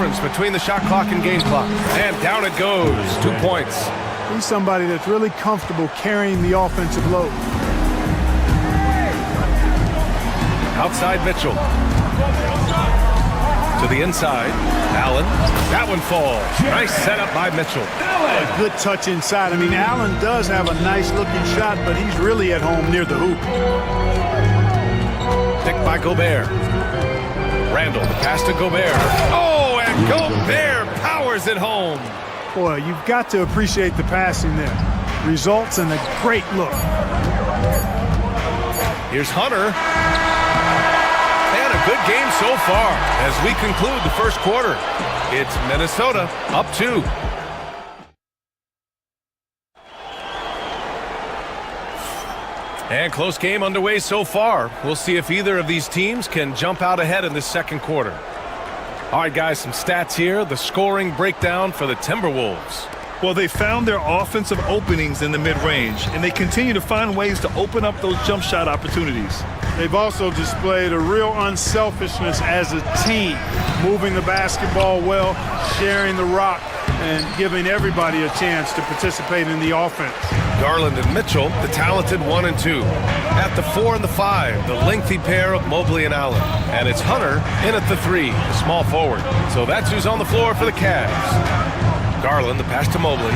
difference between the shot clock and game clock. And down it goes. 2 points. He's somebody that's really comfortable carrying the offensive load. Outside Mitchell. To the inside. Allen. That one falls. Nice setup by Mitchell. A good touch inside. I mean, Allen does have a nice-looking shot, but he's really at home near the hoop. Picked by Gobert. Randall, the pass to Gobert. Oh, and Gobert powers it home. Boy, you've got to appreciate the passing there. Results in a great look. Here's Hunter. And a good game so far as we conclude the first quarter. It's Minnesota up 2. And close game underway so far. We'll see if either of these teams can jump out ahead in this second quarter. All right, guys, some stats here. The scoring breakdown for the Timberwolves. Well, they found their offensive openings in the mid-range, and they continue to find ways to open up those jump shot opportunities. They've also displayed a real unselfishness as a team, moving the basketball well, sharing the rock, and giving everybody a chance to participate in the offense. Garland and Mitchell, the talented 1 and 2. At the 4 and the 5, the lengthy pair of Mobley and Allen. And it's Hunter in at the 3, the small forward. So that's who's on the floor for the Cavs. Garland, the pass to Mobley.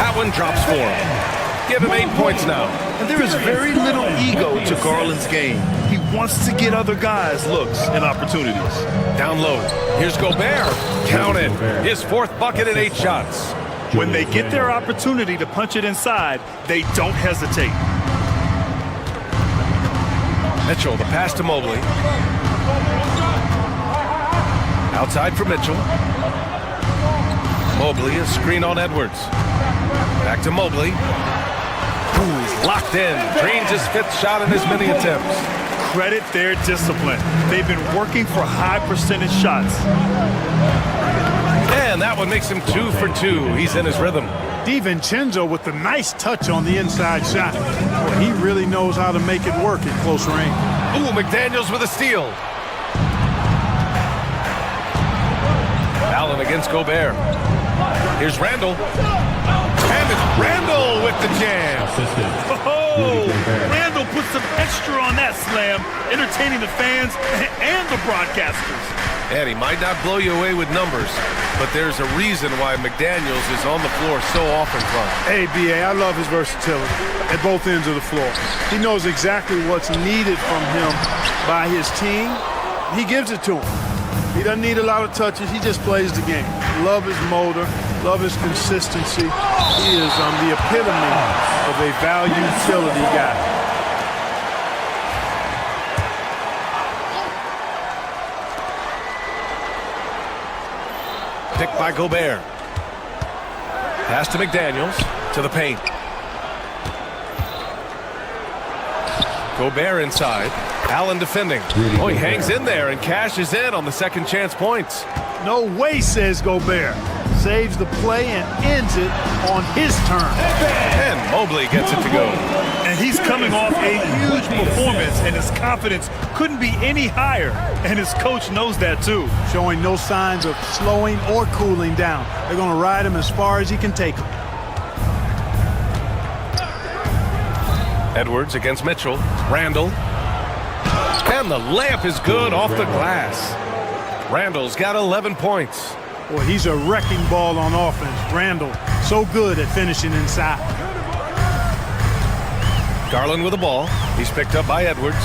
That one drops for him. Give him 8 points now. And there is very little ego to Garland's game. He wants to get other guys looks and opportunities. Down low. Here's Gobert. Counted. His 4th bucket in 8 shots. When they get their opportunity to punch it inside, they don't hesitate. Mitchell, the pass to Mobley. Outside for Mitchell. Mobley, a screen on Edwards. Back to Mobley. Ooh, he's locked in. Drains his 5th shot in as many attempts. Credit their discipline. They've been working for high percentage shots. And that one makes him 2 for 2. He's in his rhythm. DiVincenzo with a nice touch on the inside shot. Boy, he really knows how to make it work at close range. Ooh, McDaniels with a steal. Allen against Gobert. Here's Randall. And it's Randall with the jam. Oh, Randall put some extra on that slam, entertaining the fans and the broadcasters. And he might not blow you away with numbers, but there's a reason why McDaniels is on the floor so often, Clark. Hey, B.A., I love his versatility at both ends of the floor. He knows exactly what's needed from him by his team. He gives it to him. He doesn't need a lot of touches. He just plays the game. Love his motor. Love his consistency. He is the epitome of a value utility guy. Picked by Gobert. Pass to McDaniels. To the paint. Gobert inside. Allen defending. Oh, he hangs in there and cashes in on the second chance points. No way, says Gobert. Saves the play and ends it on his turn. And Mobley gets it to go. And he's coming off a huge performance, and his confidence couldn't be any higher. And his coach knows that too. Showing no signs of slowing or cooling down. They're going to ride him as far as he can take him. Edwards against Mitchell. Randall. And the layup is good off the glass. Randall's got 11 points. Boy, he's a wrecking ball on offense. Randall, so good at finishing inside. Garland with the ball. He's picked up by Edwards.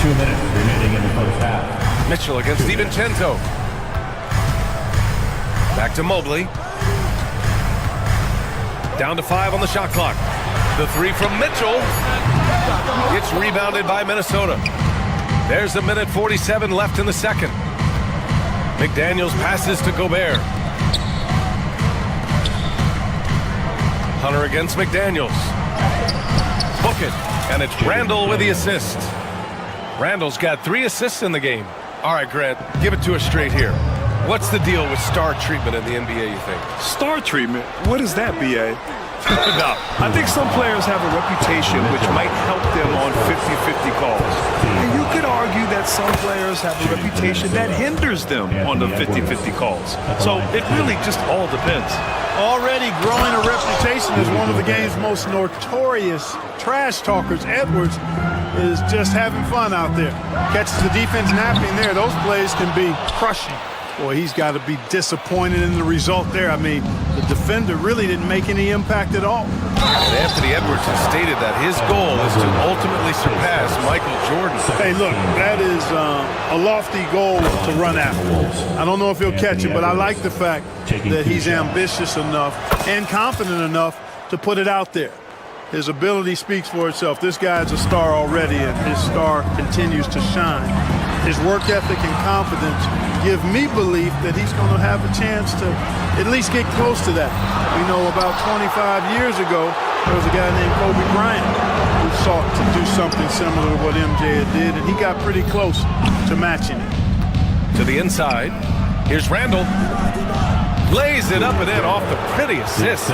2 minutes remaining in the first half. Mitchell against DiVincenzo. Back to Mobley. Down to 5 on the shot clock. The 3 from Mitchell. It's rebounded by Minnesota. There's a minute 47 left in the second. McDaniels passes to Gobert. Hunter against McDaniels. Book it. And it's Randall with the assist. Randall's got 3 assists in the game. All right, Grant, give it to us straight here. What's the deal with star treatment in the NBA, you think? Star treatment? What is that, B.A.? No, I think some players have a reputation which might help them on 50-50 calls. And you could argue that some players have a reputation that hinders them on the 50-50 calls. So it really just all depends. Already growing a reputation as one of the game's most notorious trash talkers, Edwards is just having fun out there. Catches the defense napping there. Those plays can be crushing. Boy, he's got to be disappointed in the result there. I mean, the defender really didn't make any impact at all. And Anthony Edwards has stated that his goal is to ultimately surpass Michael Jordan. Hey, look, that is a lofty goal to run after. I don't know if he'll catch it, but I like the fact that he's ambitious enough and confident enough to put it out there. His ability speaks for itself. This guy's a star already, and his star continues to shine. His work ethic and confidence give me belief that he's going to have a chance to at least get close to that. We know about 25 years ago, there was a guy named Kobe Bryant who sought to do something similar to what MJ did, and he got pretty close to matching it. To the inside, here's Randall. Lays it up and in off the pretty assist.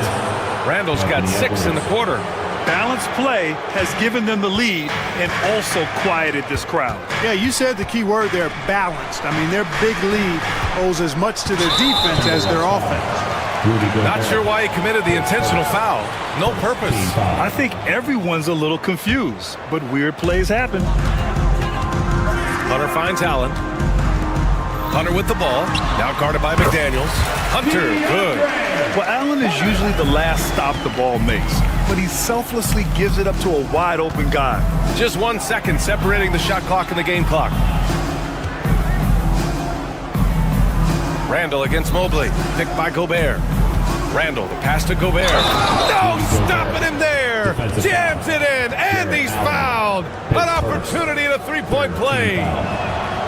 Randall's got 6 in the quarter. Balanced play has given them the lead and also quieted this crowd. Yeah, you said the key word there, balanced. I mean, their big lead owes as much to their defense as their offense. Not sure why he committed the intentional foul. No purpose. I think everyone's a little confused, but weird plays happen. Hunter finds Allen. Hunter with the ball. Now guarded by McDaniels. Hunter, good. Well, Allen is usually the last stop the ball makes, but he selflessly gives it up to a wide-open guy. Just 1 second separating the shot clock and the game clock. Randall against Mobley. Picked by Gobert. Randall, the pass to Gobert. No, stopping him there. Jams it in, and he's fouled. An opportunity and a three-point play.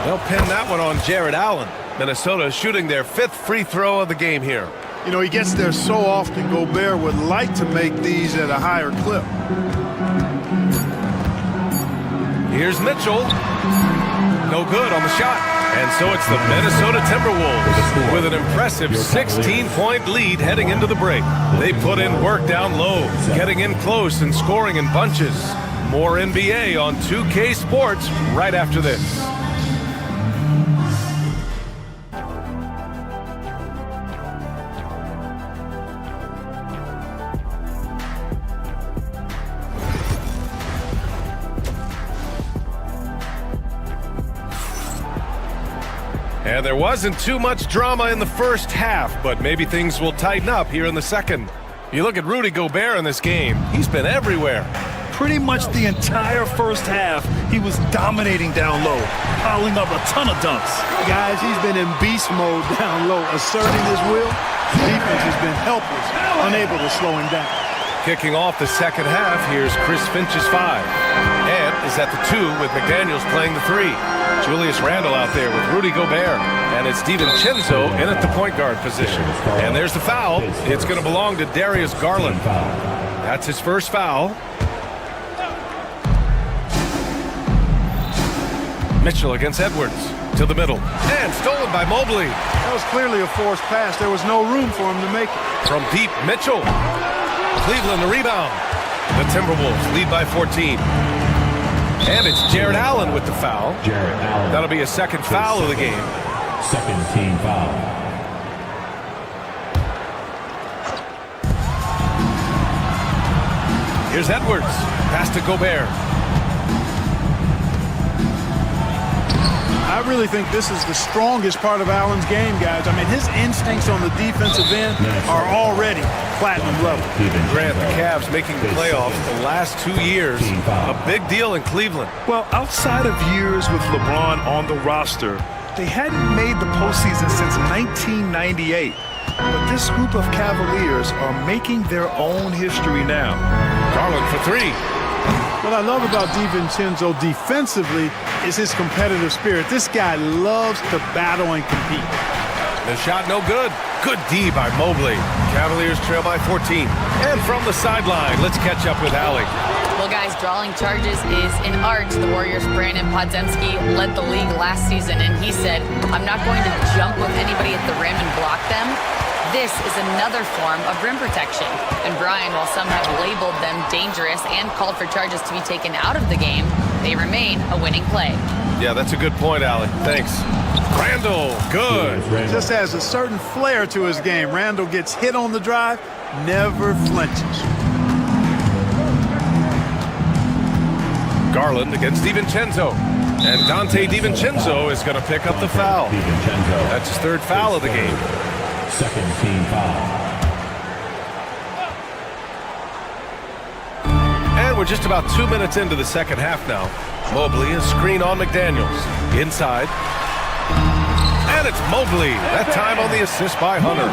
They'll pin that one on Jared Allen. Minnesota shooting their 5th free throw of the game here. You know, he gets there so often. Gobert would like to make these at a higher clip. Here's Mitchell. No good on the shot. And so it's the Minnesota Timberwolves with an impressive 16-point lead heading into the break. They put in work down low, getting in close and scoring in bunches. More NBA on 2K Sports right after this. And there wasn't too much drama in the first half, but maybe things will tighten up here in the second. You look at Rudy Gobert in this game, he's been everywhere. Pretty much the entire first half, he was dominating down low, piling up a ton of dunks. Guys, he's been in beast mode down low, asserting his will. The defense has been helpless, unable to slow him down. Kicking off the second half, here's Chris Finch's 5. And is at the 2 with McDaniels playing the 3. Julius Randle out there with Rudy Gobert. And it's DiVincenzo in at the point guard position. And there's the foul. It's going to belong to Darius Garland. That's his first foul. Mitchell against Edwards to the middle. And stolen by Mobley. That was clearly a forced pass. There was no room for him to make it. From deep, Mitchell. Cleveland the rebound. The Timberwolves lead by 14. And it's Jared Allen with the foul. Jared Allen. That'll be a second foul of the game. Second team foul. Here's Edwards. Pass to Gobert. I really think this is the strongest part of Allen's game, guys. I mean, his instincts on the defensive end are already platinum level. Grant, the Cavs making the playoffs the last 2 years. A big deal in Cleveland. Well, outside of years with LeBron on the roster, they hadn't made the postseason since 1998. But this group of Cavaliers are making their own history now. Garland for 3. What I love about DiVincenzo defensively is his competitive spirit. This guy loves to battle and compete. The shot no good. Good D by Mobley. Cavaliers trail by 14. And from the sideline, let's catch up with Allie. Well, guys, drawing charges is an art. The Warriors' Brandon Podziemski led the league last season, and he said, I'm not going to jump with anybody at the rim and block them. This is another form of rim protection. And Brian, while some have labeled them dangerous and called for charges to be taken out of the game, they remain a winning play. Yeah, that's a good point, Allie. Thanks. Randall, good. Just has a certain flair to his game. Randall gets hit on the drive, never flinches. Garland against DiVincenzo. And Dante DiVincenzo is going to pick up the foul. That's his third foul of the game. Second team foul. And we're just about 2 minutes into the second half now. Mobley is screen on McDaniels. Inside. And it's Mobley. That time on the assist by Hunter.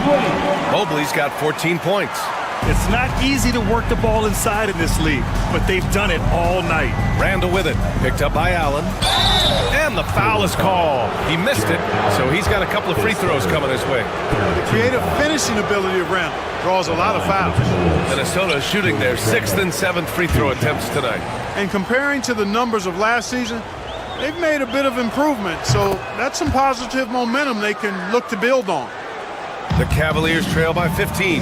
Mobley's got 14 points. It's not easy to work the ball inside in this league, but they've done it all night. Randall with it. Picked up by Allen. And the foul is called. He missed it, so he's got a couple of free throws coming his way. The creative finishing ability of Randall draws a lot of fouls. Minnesota is shooting their 6th and 7th free throw attempts tonight. And comparing to the numbers of last season, they've made a bit of improvement. So that's some positive momentum they can look to build on. The Cavaliers trail by 15.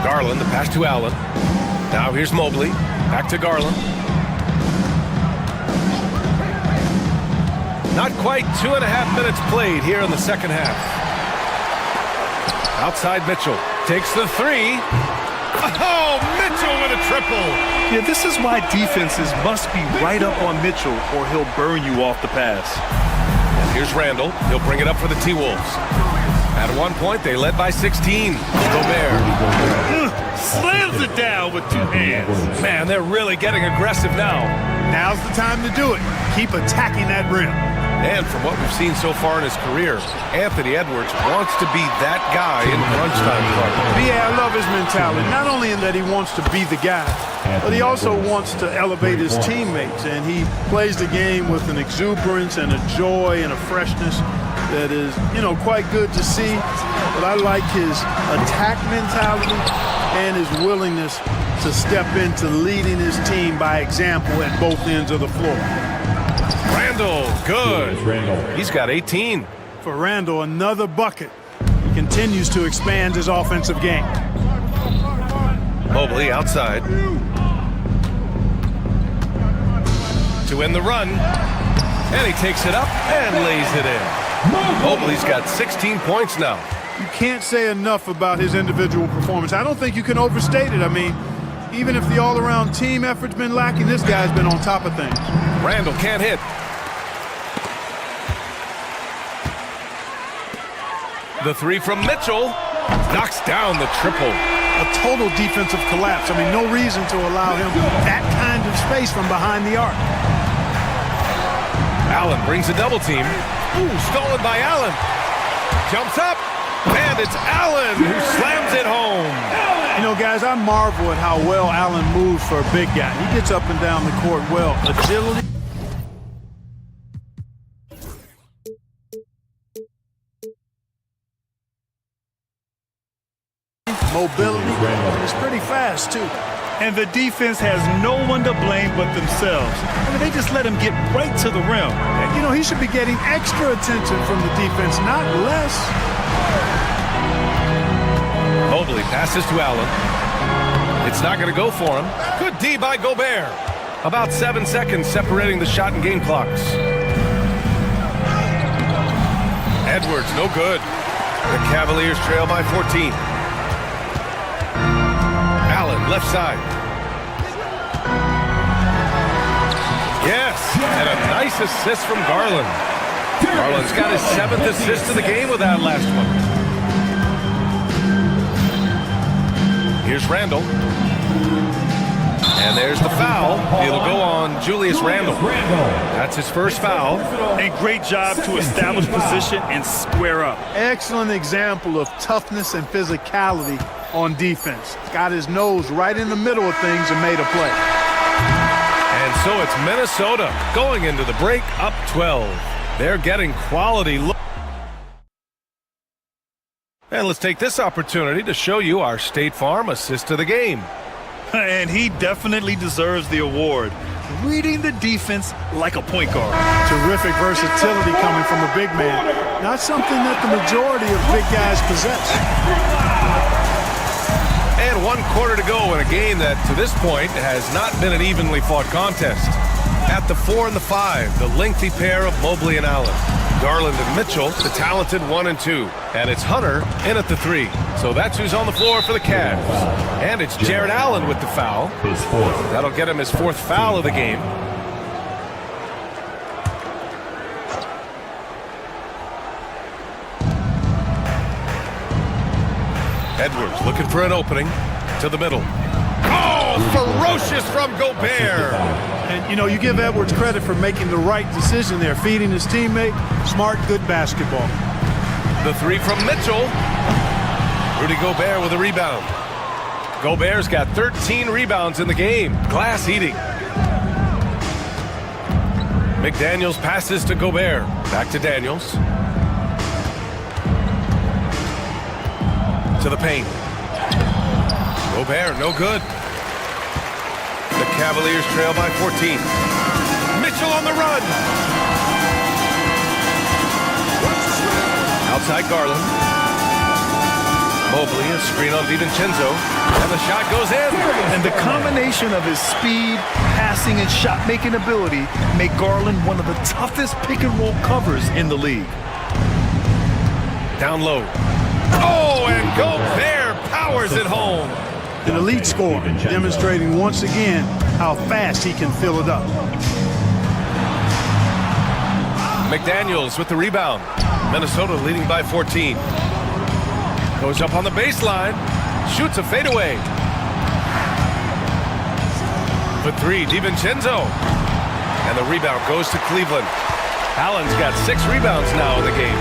Garland, the pass to Allen. Now here's Mobley. Back to Garland. Not quite 2.5 minutes played here in the second half. Outside Mitchell. Takes the three. Oh, Mitchell with a triple. Yeah, this is why defenses must be right up on Mitchell or he'll burn you off the pass. And here's Randall. He'll bring it up for the T-Wolves. At one point, they led by 16. Gobert. Slams it down with 2 hands. Man, they're really getting aggressive now. Now's the time to do it. Keep attacking that rim. And from what we've seen so far in his career, Anthony Edwards wants to be that guy in crunch time. Yeah, I love his mentality. Not only in that he wants to be the guy, but he also wants to elevate his teammates. And he plays the game with an exuberance and a joy and a freshness that is, quite good to see. But I like his attack mentality and his willingness to step into leading his team by example at both ends of the floor. Randall, good. He's got 18. For Randall, another bucket. He continues to expand his offensive game. Mobley outside. To win the run. And he takes it up and lays it in. Mobley's got 16 points now. You can't say enough about his individual performance. I don't think you can overstate it. I mean, even if the all-around team effort's been lacking, this guy's been on top of things. Randall can't hit. The three from Mitchell knocks down the triple. A total defensive collapse. I mean, no reason to allow him that kind of space from behind the arc. Allen brings a double team. Ooh, stolen by Allen. Jumps up, and it's Allen who slams it home. Guys, I marvel at how well Allen moves for a big guy. He gets up and down the court well. Agility. Mobility. He's pretty fast, too. And the defense has no one to blame but themselves. I mean, they just let him get right to the rim. He should be getting extra attention from the defense, not less. Mobley passes to Allen. It's not going to go for him. Good D by Gobert. About 7 seconds separating the shot and game clocks. Edwards, no good. The Cavaliers trail by 14. Allen, left side. Yes, and a nice assist from Garland. Garland's got his 7th assist of the game with that last one. Here's Randall. And there's the foul. It'll go on Julius Randall. That's his first foul. And great job to establish position and square up. Excellent example of toughness and physicality on defense. Got his nose right in the middle of things and made a play. And so it's Minnesota going into the break up 12. They're getting quality look. And let's take this opportunity to show you our State Farm assist of the game. And he definitely deserves the award. reading the defense like a point guard. Terrific versatility coming from a big man. Not something that the majority of big guys possess. And 1 quarter to go in a game that, to this point, has not been an evenly fought contest. At the 4 and the 5, the lengthy pair of Mobley and Allen. Garland and Mitchell, the talented 1 and 2. And it's Hunter in at the 3. So that's who's on the floor for the Cavs. And it's Jared Allen with the foul. His fourth. That'll get him his 4th foul of the game. Edwards looking for an opening to the middle. Oh, ferocious from Gobert. And, you know, you give Edwards credit for making the right decision there, feeding his teammate. Smart, good basketball. The 3 from Mitchell. Rudy Gobert with a rebound. Gobert's got 13 rebounds in the game. Glass eating. McDaniels passes to Gobert. Back to Daniels. To the paint. Gobert, no good. The Cavaliers trail by 14. Mitchell on the run. Outside Garland. Mobley, a screen on DiVincenzo. And the shot goes in. And the combination of his speed, passing, and shot-making ability make Garland one of the toughest pick-and-roll covers in the league. Down low. Oh, and Gobert powers it home. An elite scorer, demonstrating once again how fast he can fill it up. McDaniels with the rebound. Minnesota leading by 14. Goes up on the baseline. Shoots a fadeaway. For 3, DiVincenzo. And the rebound goes to Cleveland. Allen's got 6 rebounds now in the game.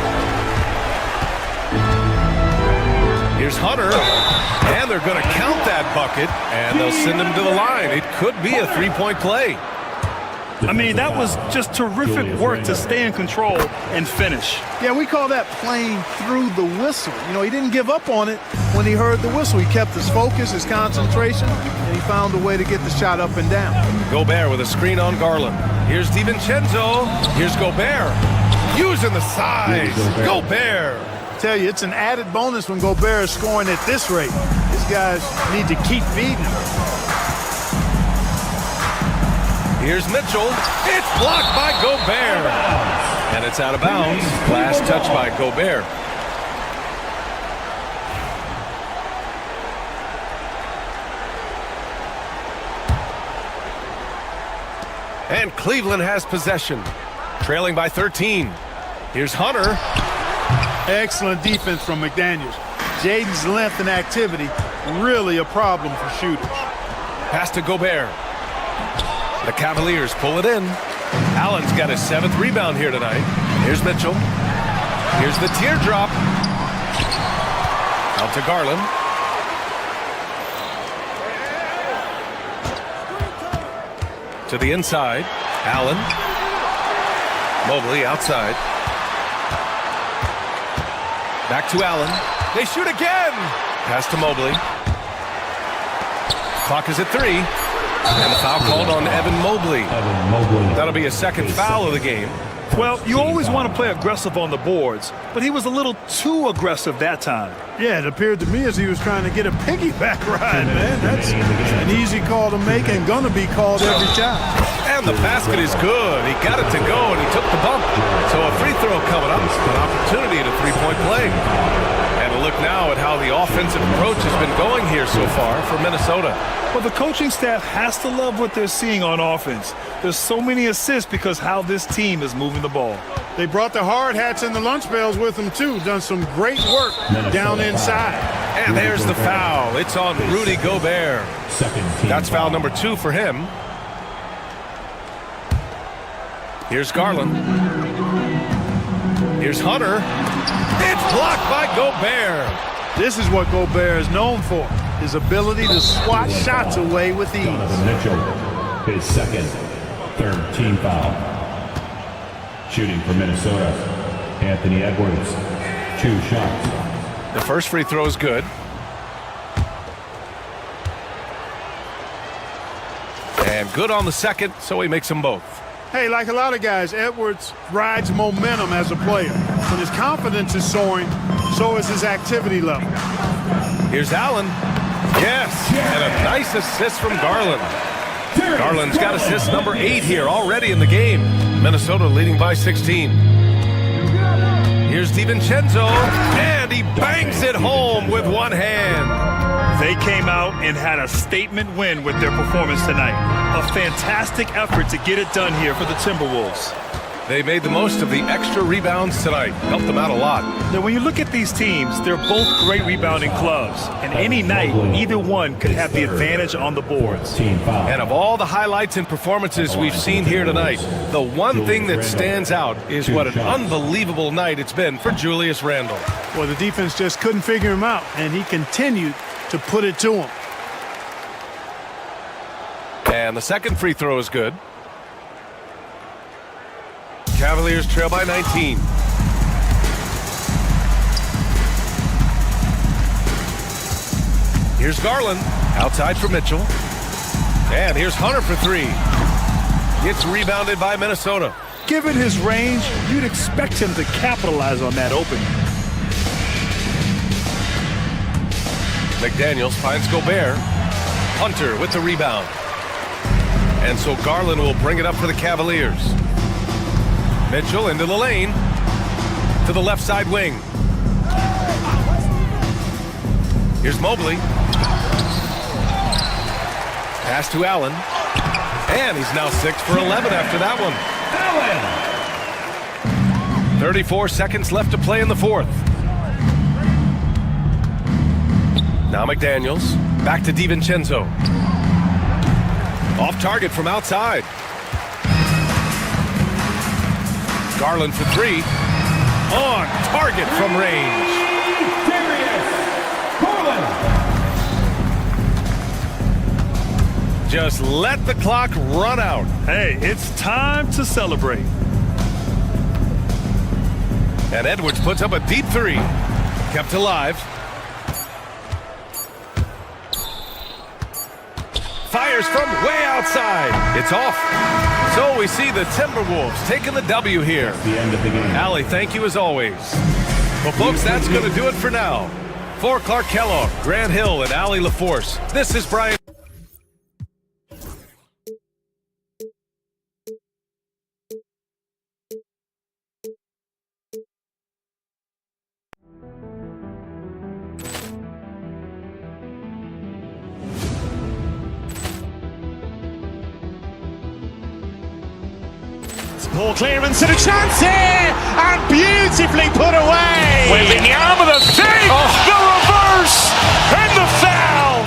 Here's Hunter, and they're going to count that bucket, and they'll send him to the line. It could be a 3-point play. I mean, that was just terrific work to stay in control and finish. Yeah, we call that playing through the whistle. You know, he didn't give up on it when he heard the whistle. He kept his focus, his concentration, and he found a way to get the shot up and down. Gobert with a screen on Garland. Here's DiVincenzo. Here's Gobert. Using the size. Gobert. Tell you, it's an added bonus when Gobert is scoring at this rate. These guys need to keep feeding him. Here's Mitchell. It's blocked by Gobert. And it's out of bounds. Last touch by Gobert. And Cleveland has possession. Trailing by 13. Here's Hunter. Excellent defense from McDaniels. Jaden's length and activity, really a problem for shooters. Pass to Gobert. The Cavaliers pull it in. Allen's got his 7th rebound here tonight. Here's Mitchell. Here's the teardrop. Out to Garland. To the inside. Allen. Mobley outside. Back to Allen. They shoot again. Pass to Mobley. Clock is at 3. And the foul called on Evan Mobley. That'll be a 2nd foul of the game. Well, you always want to play aggressive on the boards, but he was a little too aggressive that time. Yeah, it appeared to me as he was trying to get a piggyback ride, man. That's an easy call to make and gonna be called every time. And the basket is good. He got it to go, and he took the bump. So a free throw coming up. An opportunity at a 3-point play. And a look now at how the offensive approach has been going here so far for Minnesota. Well, the coaching staff has to love what they're seeing on offense. There's so many assists because how this team is moving the ball. They brought the hard hats and the lunch bells with them, too. Done some great work down inside. And there's the foul. It's on Rudy Gobert. That's foul number 2 for him. Here's Garland. Here's Hunter. It's blocked by Gobert. This is what Gobert is known for. His ability to swat shots away with ease. Mitchell, his 2nd, 3rd team foul. Shooting for Minnesota, Anthony Edwards, 2 shots. The first free throw is good. And And good on the second, so he makes them both. Hey, like a lot of guys, Edwards rides momentum as a player. When his confidence is soaring, so is his activity level. Here's Allen. Yes, and a nice assist from Garland. Garland's got assist number 8 here already in the game. Minnesota leading by 16. Here's DiVincenzo, and he bangs it home with one hand. They came out and had a statement win with their performance tonight. A fantastic effort to get it done here for the Timberwolves. They made the most of the extra rebounds tonight. Helped them out a lot. Now, when you look at these teams, they're both great rebounding clubs. And any night, either one could have the advantage on the boards. And of all the highlights and performances we've seen here tonight, the one thing that stands out is what an unbelievable night it's been for Julius Randle. Well, the defense just couldn't figure him out, and he continued to put it to him. And the second free throw is good. Cavaliers trail by 19. Here's Garland, outside for Mitchell. And here's Hunter for 3. It's rebounded by Minnesota. Given his range, you'd expect him to capitalize on that opening. McDaniels finds Gobert. Hunter with the rebound. And so Garland will bring it up for the Cavaliers. Mitchell into the lane. To the left side wing. Here's Mobley. Pass to Allen. And he's now 6 for 11 after that one. Allen! 34 seconds left to play in the fourth. Now McDaniels. Back to DiVincenzo. Off target from outside. Garland for 3. On target from range. Just let the clock run out. Hey, it's time to celebrate. And Edwards puts up a deep 3. Kept alive. Fires from way outside. It's off. So we see the Timberwolves taking the W here. The end of the game. Allie, thank you as always. Well, folks, that's going to do it for now. For Clark Kellogg, Grant Hill, and Allie LaForce, this is Brian. Poor clearance and a chance here, and beautifully put away. Wembanyama the fake, the reverse, and the foul.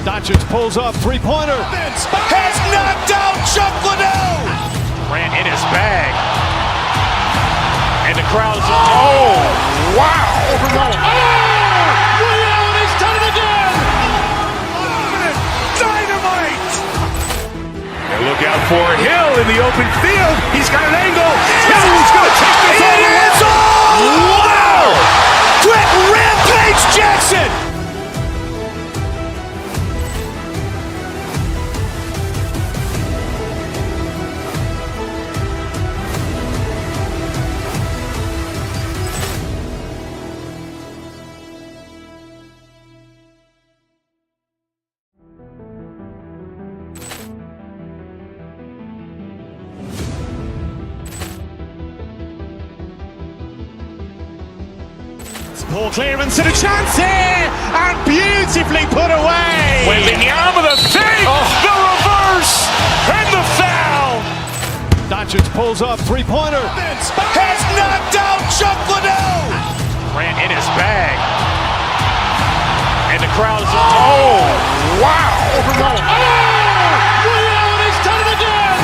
Doncic pulls up, three-pointer. Has knocked out Chuck Liddell. Ran in his bag. And the crowd is, oh, wow. Liddell, and he's done it again. Dynamite. And look out for Hill in the open field. He's got an angle. Hill's going to take this all the way. It is all! Wow! Quick Rampage Jackson! Poor clearance and a chance here, and beautifully put away. Wembanyama the fake, the reverse, and the foul. Doncic pulls up, three-pointer. Has knocked out Chuck Liddell. Ran in his bag. And the crowd is, oh, wow. Liddell, and he's done it again.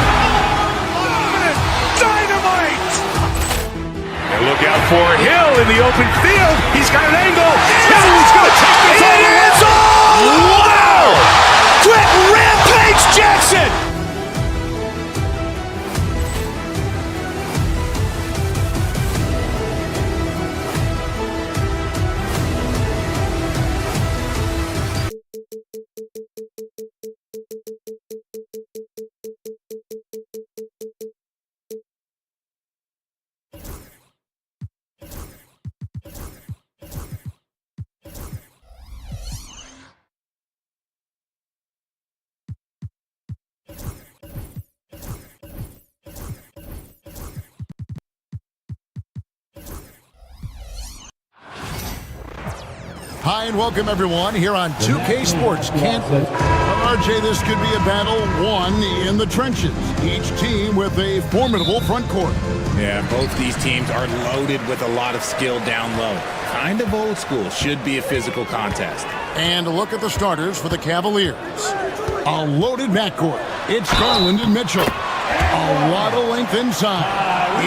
Dynamite. And look out for Hill in the open field. He's got an angle. Hill's going to take this all the way. It is all! Wow! Quick Rampage Jackson! Hi and welcome everyone here on 2K Sports Kent. RJ, this could be a battle won in the trenches. Each team with a formidable front court. Yeah, both these teams are loaded with a lot of skill down low. Kind of old school. Should be a physical contest. And a look at the starters for the Cavaliers. A loaded backcourt. It's Garland and Mitchell. A lot of length inside.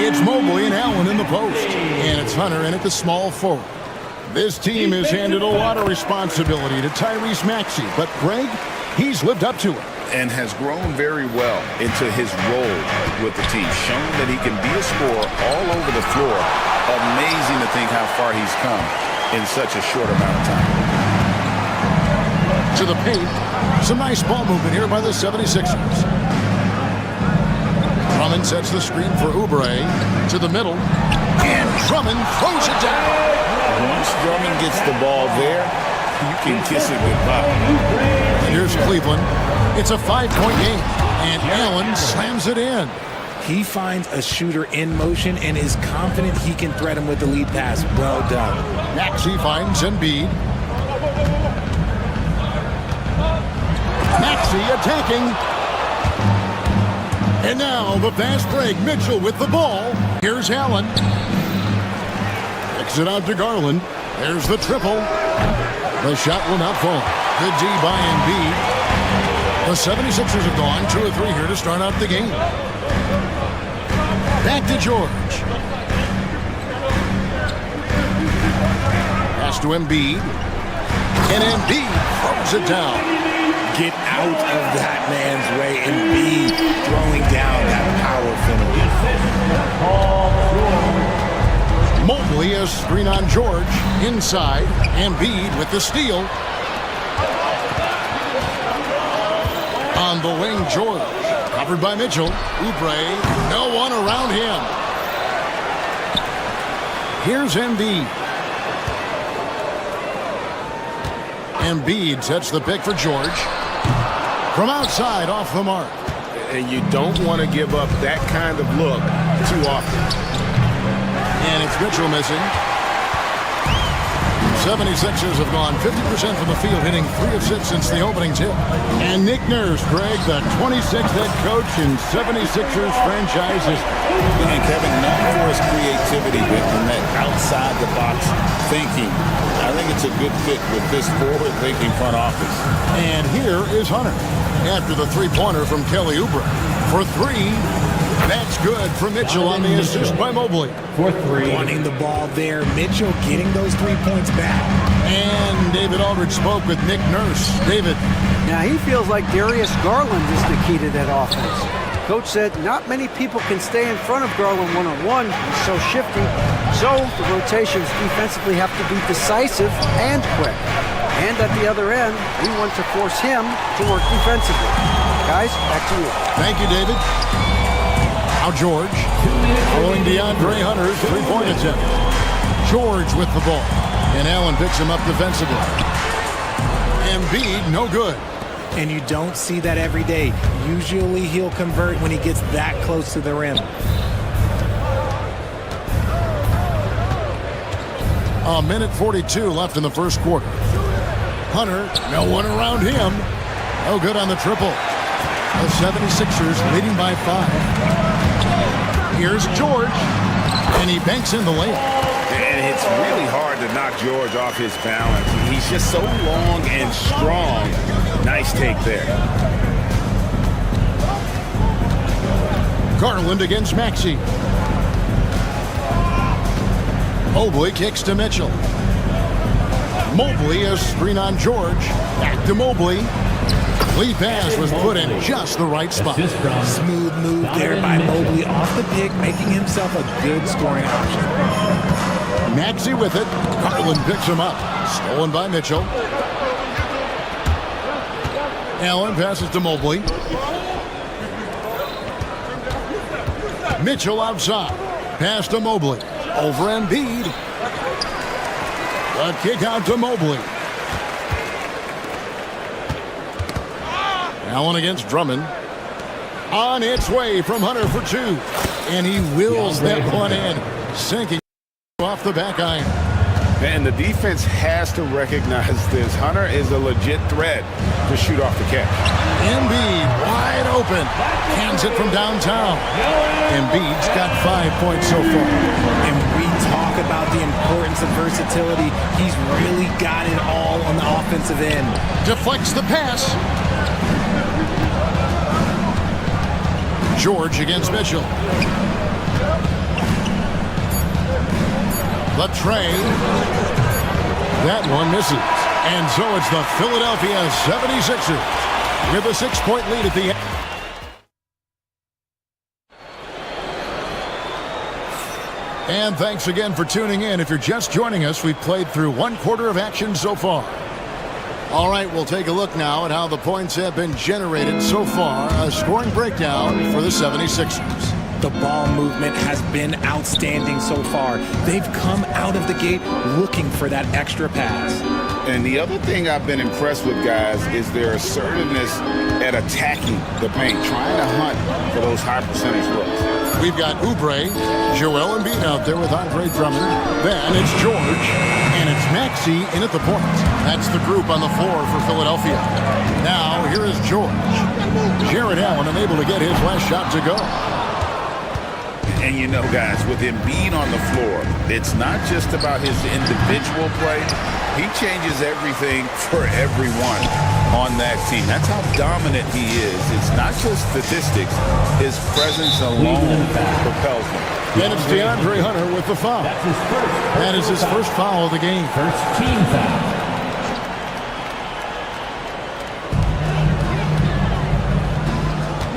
It's Mobley and Allen in the post. And it's Hunter in at the small forward. This team has handed a lot of responsibility to Tyrese Maxey, but Greg, he's lived up to it. And has grown very well into his role with the team, showing that he can be a scorer all over the floor. Amazing to think how far he's come in such a short amount of time. To the paint, some nice ball movement here by the 76ers. Drummond sets the screen for Oubre to the middle, and Drummond throws it down. Once Drummond gets the ball there, you can kiss it goodbye. Here's Cleveland. It's a 5-point game, and Allen slams it in. He finds a shooter in motion and is confident he can threat him with the lead pass. Well done. Maxey finds Embiid. Maxey attacking. And now the fast break. Mitchell with the ball. Here's Allen. Kicks it out to Garland. There's the triple. The shot will not fall. Good D by Embiid. The 76ers have gone 2 or 3 here to start out the game. Back to George. Pass to Embiid. And Embiid throws it down. Get out of that man's way. Embiid throwing down that power finish. Mobley a screen on George. Inside. Embiid with the steal. On the wing, George. Covered by Mitchell. Oubre. No one around him. Here's Embiid. Embiid sets the pick for George. From outside, off the mark. And you don't want to give up that kind of look too often. And it's Mitchell missing. 76ers have gone 50% from the field, hitting 3 of 6 since the opening tip. And Nick Nurse, Greg, the 26th head coach in 76ers franchise history. And Kevin, known for his creativity and that outside-the-box thinking. I think it's a good fit with this forward-thinking front office. And here is Hunter after the three-pointer from Kelly Oubre. For 3, that's good for Mitchell on the assist by Mobley. For 3. Wanting the ball there. Mitchell getting those 3 points back. And David Aldridge spoke with Nick Nurse. David. Now he feels like Darius Garland is the key to that offense. Coach said not many people can stay in front of Garland one-on-one. He's so shifty. So the rotations defensively have to be decisive and quick. And at the other end, we want to force him to work defensively. Guys, back to you. Thank you, David. Now George, following DeAndre Hunter's three-point attempt. George with the ball, and Allen picks him up defensively. Embiid, no good. And you don't see that every day. Usually he'll convert when he gets that close to the rim. A minute 42 left in the first quarter. Hunter, no one around him. No good on the triple. The 76ers leading by 5. Here's George, and he banks in the layup. And it's really hard to knock George off his balance. He's just so long and strong. Nice take there. Garland against Maxey. Mobley kicks to Mitchell. Mobley a screen on George. Back to Mobley. Lead pass was put in just the right spot. Smooth move there by Mobley off the pick, making himself a good scoring option. Maxey with it. Garland picks him up. Stolen by Mitchell. Allen passes to Mobley. Mitchell outside. Pass to Mobley. Over Embiid. The kick out to Mobley. Allen against Drummond. On its way from Hunter for 2. And he wills that one in. Sinking off the back iron. And the defense has to recognize this. Hunter is a legit threat to shoot off the catch. Embiid wide open. Hands it from downtown. Embiid's got 5 points so far. And we talk about the importance of versatility. He's really got it all on the offensive end. Deflects the pass. George against Mitchell. The trade. That one misses. And so it's the Philadelphia 76ers with a 6-point lead at the end. And thanks again for tuning in. If you're just joining us, we've played through 1 quarter of action so far. All right, we'll take a look now at how the points have been generated so far. A scoring breakdown for the 76ers. The ball movement has been outstanding so far. They've come out of the gate looking for that extra pass. And the other thing I've been impressed with, guys, is their assertiveness at attacking the paint, trying to hunt for those high percentage looks. We've got Oubre, Joel Embiid out there with Andre Drummond. Then it's George, and it's Maxey in at the point. That's the group on the floor for Philadelphia. Now, here is George. Jared Allen unable to get his last shot to go. And you know, guys, with Embiid on the floor, it's not just about his individual play. He changes everything for everyone on that team. That's how dominant he is. It's not just statistics. His presence alone propels him. Then it's DeAndre Hunter with the foul. That is his first foul of the game. First team foul.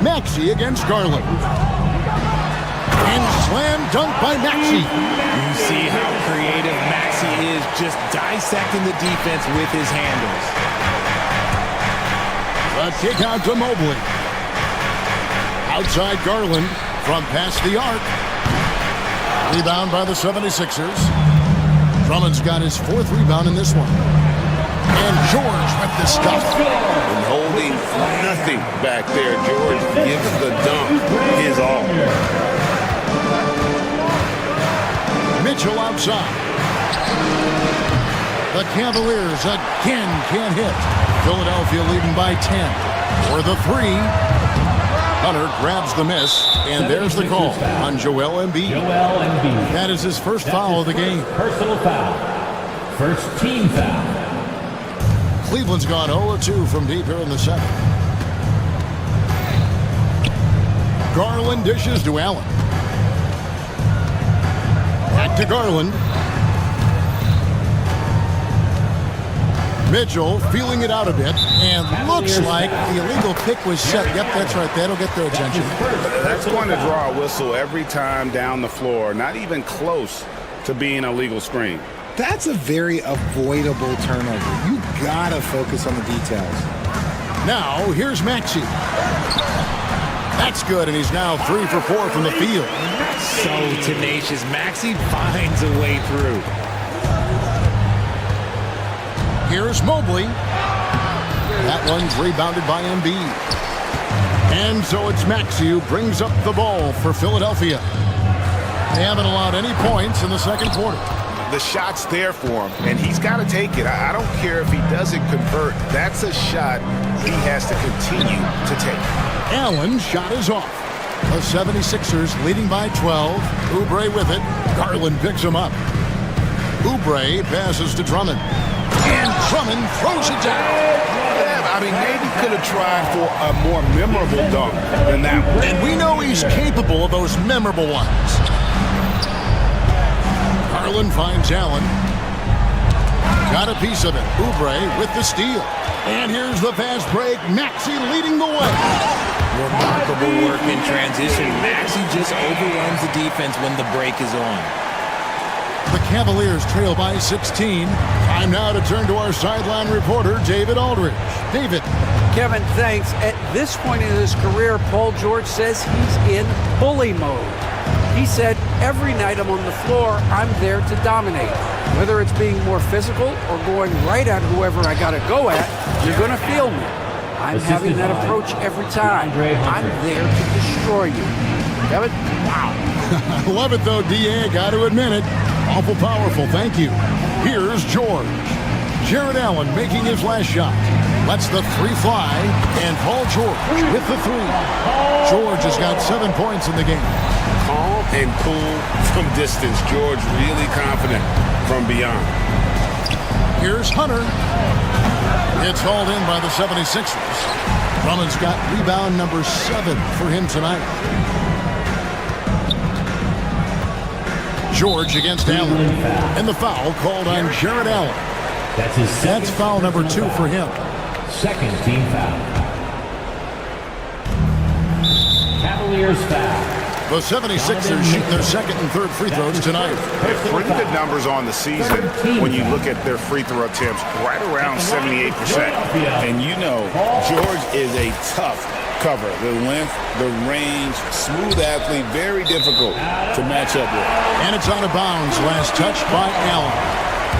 Maxey against Garland. And slam dunk by Maxey. You see how creative Maxey is, just dissecting the defense with his handles. A kick out to Mobley. Outside Garland from past the arc. Rebound by the 76ers. Drummond's got his 4th rebound in this one. And George with the stuff. And holding nothing back there. George gives the dunk his all. Mitchell outside. The Cavaliers again can't hit. Philadelphia leading by 10. For the 3. Hunter grabs the miss, and there's the call on Joel Embiid. Joel Embiid. That is his first foul of the game. Personal foul. First team foul. Cleveland's gone 0-2 from deep here in the 7th. Garland dishes to Allen. Back to Garland. Mitchell feeling it out a bit, and looks like the illegal pick was set. Yep, that's right. That'll get their attention. That's going to draw a whistle every time down the floor. Not even close to being a legal screen. That's a very avoidable turnover. You gotta focus on the details. Now, here's Maxey. That's good, and he's now 3 for 4 from the field. So tenacious. Maxey finds a way through. Here's Mobley. That one's rebounded by Embiid. And so it's Maxey who brings up the ball for Philadelphia. They haven't allowed any points in the second quarter. The shot's there for him, and he's got to take it. I don't care if he doesn't convert. That's a shot he has to continue to take. Allen's shot is off. The 76ers leading by 12. Oubre with it. Garland picks him up. Oubre passes to Drummond. And Drummond throws it down. Yeah, I mean, maybe could have tried for a more memorable dunk than that one. And we know he's capable of those memorable ones. Garland finds Allen. Got a piece of it. Oubre with the steal. And here's the fast break. Maxey leading the way. Remarkable work in transition. Maxey just overruns the defense when the break is on. The Cavaliers trail by 16. Time now to turn to our sideline reporter, David Aldridge. David. Kevin, thanks. At this point in his career, Paul George says he's in bully mode. He said, every night I'm on the floor, I'm there to dominate. Whether it's being more physical or going right at whoever I got to go at, you're going to feel me. I'm having that approach every time. I'm there to destroy you. Kevin? Wow. I love it, though, D.A. Got to admit it. Awful powerful, thank you. Here's George. Jared Allen making his last shot. Lets the three fly, and Paul George with the three. George has got 7 points in the game. Calm and cool from distance. George really confident from beyond. Here's Hunter. It's hauled in by the 76ers. Drummond's got rebound number 7 for him tonight. George against Allen. And the foul called on Jared Allen. That's foul number 2 for him. Second team foul. Cavaliers foul. The 76ers shooting their second and third free throws tonight. Pretty good numbers on the season when you look at their free throw attempts, right around 78%. And you know, George is a tough cover. The length, the range, smooth athlete, very difficult to match up with. And it's out of bounds. Last touch by Allen.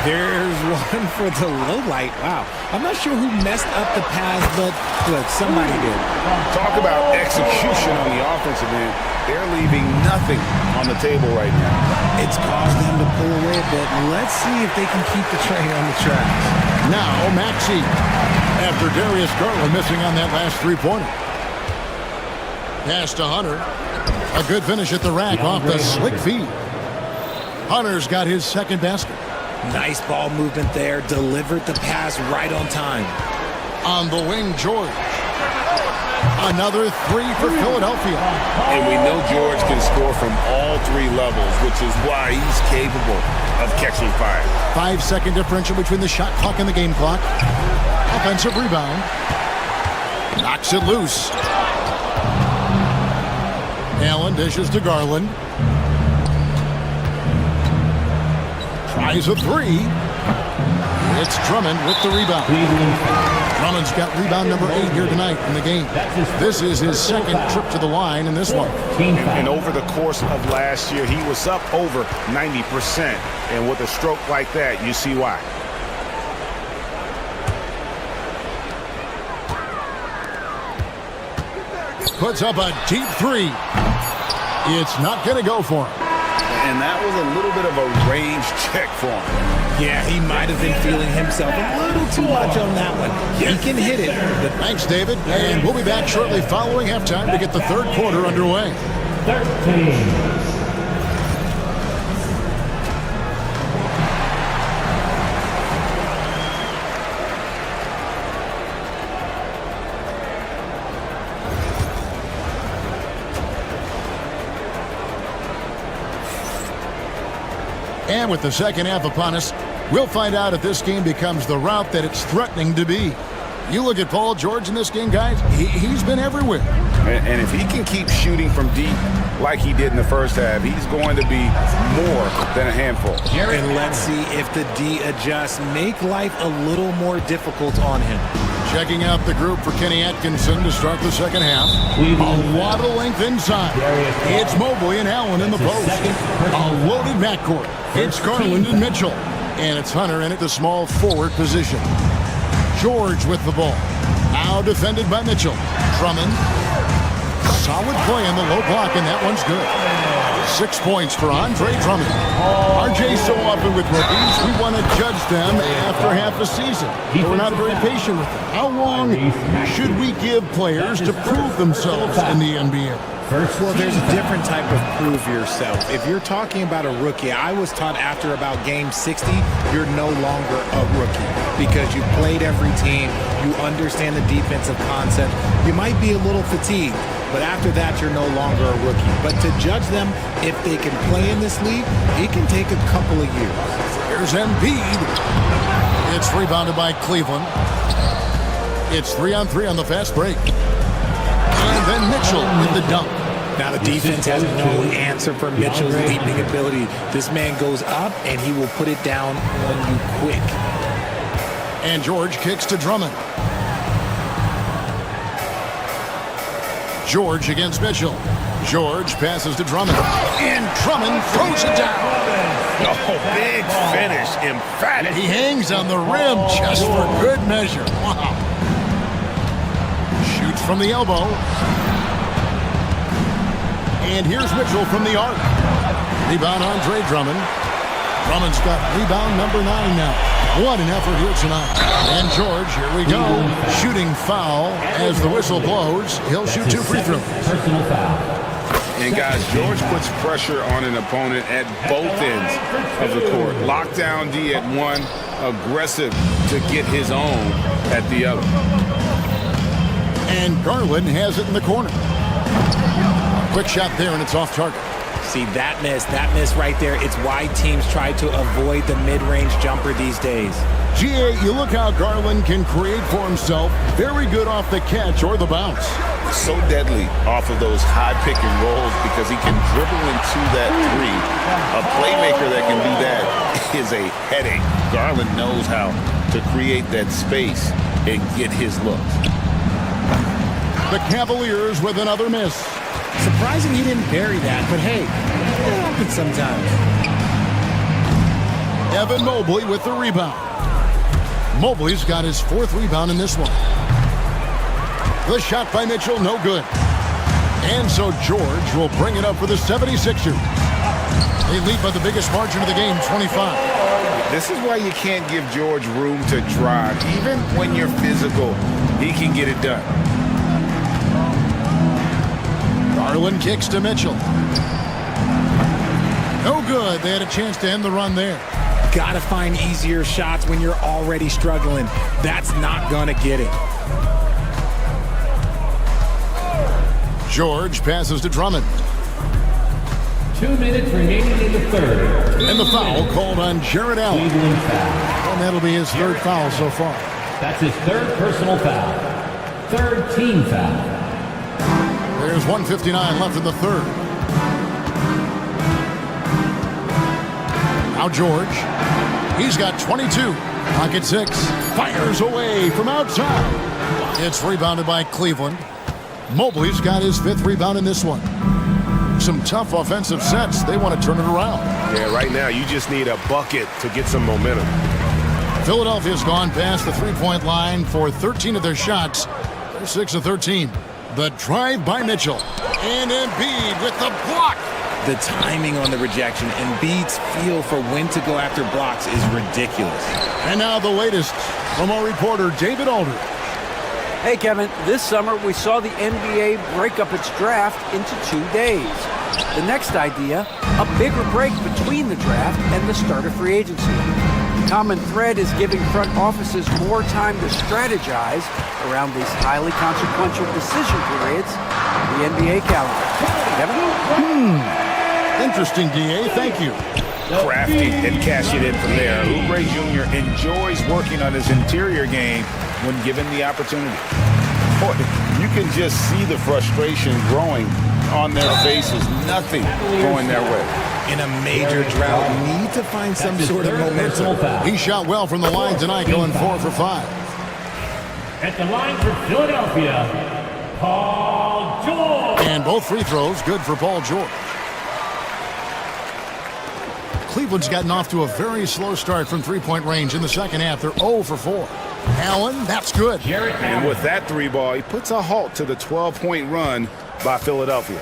There's one for the low light. Wow. I'm not sure who messed up the pass, but look, somebody did. Talk about execution on the offensive end. They're leaving nothing on the table right now. It's caused them to pull away a bit. Let's see if they can keep the train on the tracks. Now Maxey, after Darius Garland missing on that last three-pointer. Pass to Hunter. A good finish at the rack off the slick feed. Hunter's got his second basket. Nice ball movement there. Delivered the pass right on time. On the wing, George. Another three for Philadelphia. And we know George can score from all 3 levels, which is why he's capable of catching fire. 5-second differential between the shot clock and the game clock. Offensive rebound. Knocks it loose. Allen dishes to Garland. Tries a three. It's Drummond with the rebound. Drummond's got rebound number 8 here tonight in the game. This is his second trip to the line in this one. And over the course of last year, he was up over 90%. And with a stroke like that, you see why. Puts up a deep three. It's not going to go for him. And that was a little bit of a range check for him. Yeah, he might have been feeling himself a little too much on that one. He can hit it. Thanks, David. And we'll be back shortly following halftime to get the third quarter underway. 13. And with the second half upon us, we'll find out if this game becomes the route that it's threatening to be. You look at Paul George in this game, guys, he's been everywhere. And if he can keep shooting from deep like he did in the first half, he's going to be more than a handful. And let's see if the D adjusts, make life a little more difficult on him. Checking out the group for Kenny Atkinson to start the second half. A lot of length inside. It's Mobley and Allen in the post. A loaded backcourt. It's Garland and Mitchell. And it's Hunter in at the small forward position. George with the ball. Now defended by Mitchell. Drummond. Solid play in the low block, and that one's good. 6 points for Andre Drummond. RJ, so often with rookies, we want to judge them after half a season. We're not very patient with them. How long should we give players to prove themselves in the NBA? Well, there's a different type of prove yourself. If you're talking about a rookie, I was taught after about game 60, you're no longer a rookie because you played every team, you understand the defensive concept. You might be a little fatigued, but after that, you're no longer a rookie. But to judge them, if they can play in this league, it can take a couple of years. Here's Embiid. It's rebounded by Cleveland. It's 3-on-3 on the fast break. And then Mitchell with the dunk. Now the defense has no answer for Mitchell's leaping ability. This man goes up and he will put it down on you quick. And George kicks to Drummond. George against Mitchell. George passes to Drummond. And Drummond throws it down. Oh, big finish, emphatic. He hangs on the rim just for good measure. Wow. Shoots from the elbow. And here's Mitchell from the arc. Rebound Andre Drummond. Drummond's got rebound number 9 now. What an effort here tonight. And George, here we go. Shooting foul as the whistle blows. He'll shoot 2 free throws. Personal foul. And guys, George puts pressure on an opponent at both ends of the court. Lockdown D at one, aggressive to get his own at the other. And Garland has it in the corner. Quick shot there, and it's off target. See, that miss right there, it's why teams try to avoid the mid-range jumper these days. GA, you look how Garland can create for himself. Very good off the catch or the bounce. So deadly off of those high pick and rolls because he can dribble into that three. A playmaker that can do that is a headache. Garland knows how to create that space and get his looks. The Cavaliers with another miss. Surprising he didn't bury that, but hey, it happens sometimes. Evan Mobley with the rebound. Mobley's got his 4th rebound in this one. The shot by Mitchell, no good. And so George will bring it up for the 76ers. They lead by the biggest margin of the game, 25. This is why you can't give George room to drive. Even when you're physical, he can get it done. Garland kicks to Mitchell. No good. They had a chance to end the run there. Gotta find easier shots when you're already struggling. That's not gonna get it. George passes to Drummond. 2 minutes remaining in the third. And the foul called on Jared Allen. Cleveland foul. And that'll be his 3rd foul so far. That's his 3rd personal foul. 3rd team foul. There's 1:59 left in the 3rd. Now George. He's got 22. Pocket 6. Fires away from outside. It's rebounded by Cleveland. Mobley's got his 5th rebound in this one. Some tough offensive sets. They want to turn it around. Yeah, right now you just need a bucket to get some momentum. Philadelphia's gone past the three-point line for 13 of their shots. They're 6 of 13. The drive by Mitchell. And Embiid with the block. The timing on the rejection, Embiid's feel for when to go after blocks is ridiculous. And now the latest from our reporter, David Aldridge. Hey, Kevin, this summer we saw the NBA break up its draft into 2 days. The next idea, a bigger break between the draft and the start of free agency. The common thread is giving front offices more time to strategize around these highly consequential decision periods in the NBA calendar. Kevin? Interesting, DA. Thank you. Crafty and cash it in from there. Oubre Jr. enjoys working on his interior game when given the opportunity. Boy, you can just see the frustration growing on their faces. Nothing going their way. In a major drought, need to find some sort of momentum. He shot well from the line tonight, going 4 for 5. At the line for Philadelphia, Paul George. And both free throws good for Paul George. Cleveland's gotten off to a very slow start from three-point range in the second half. They're 0 for 4. Allen, that's good. And with that 3 ball, he puts a halt to the 12-point run by Philadelphia.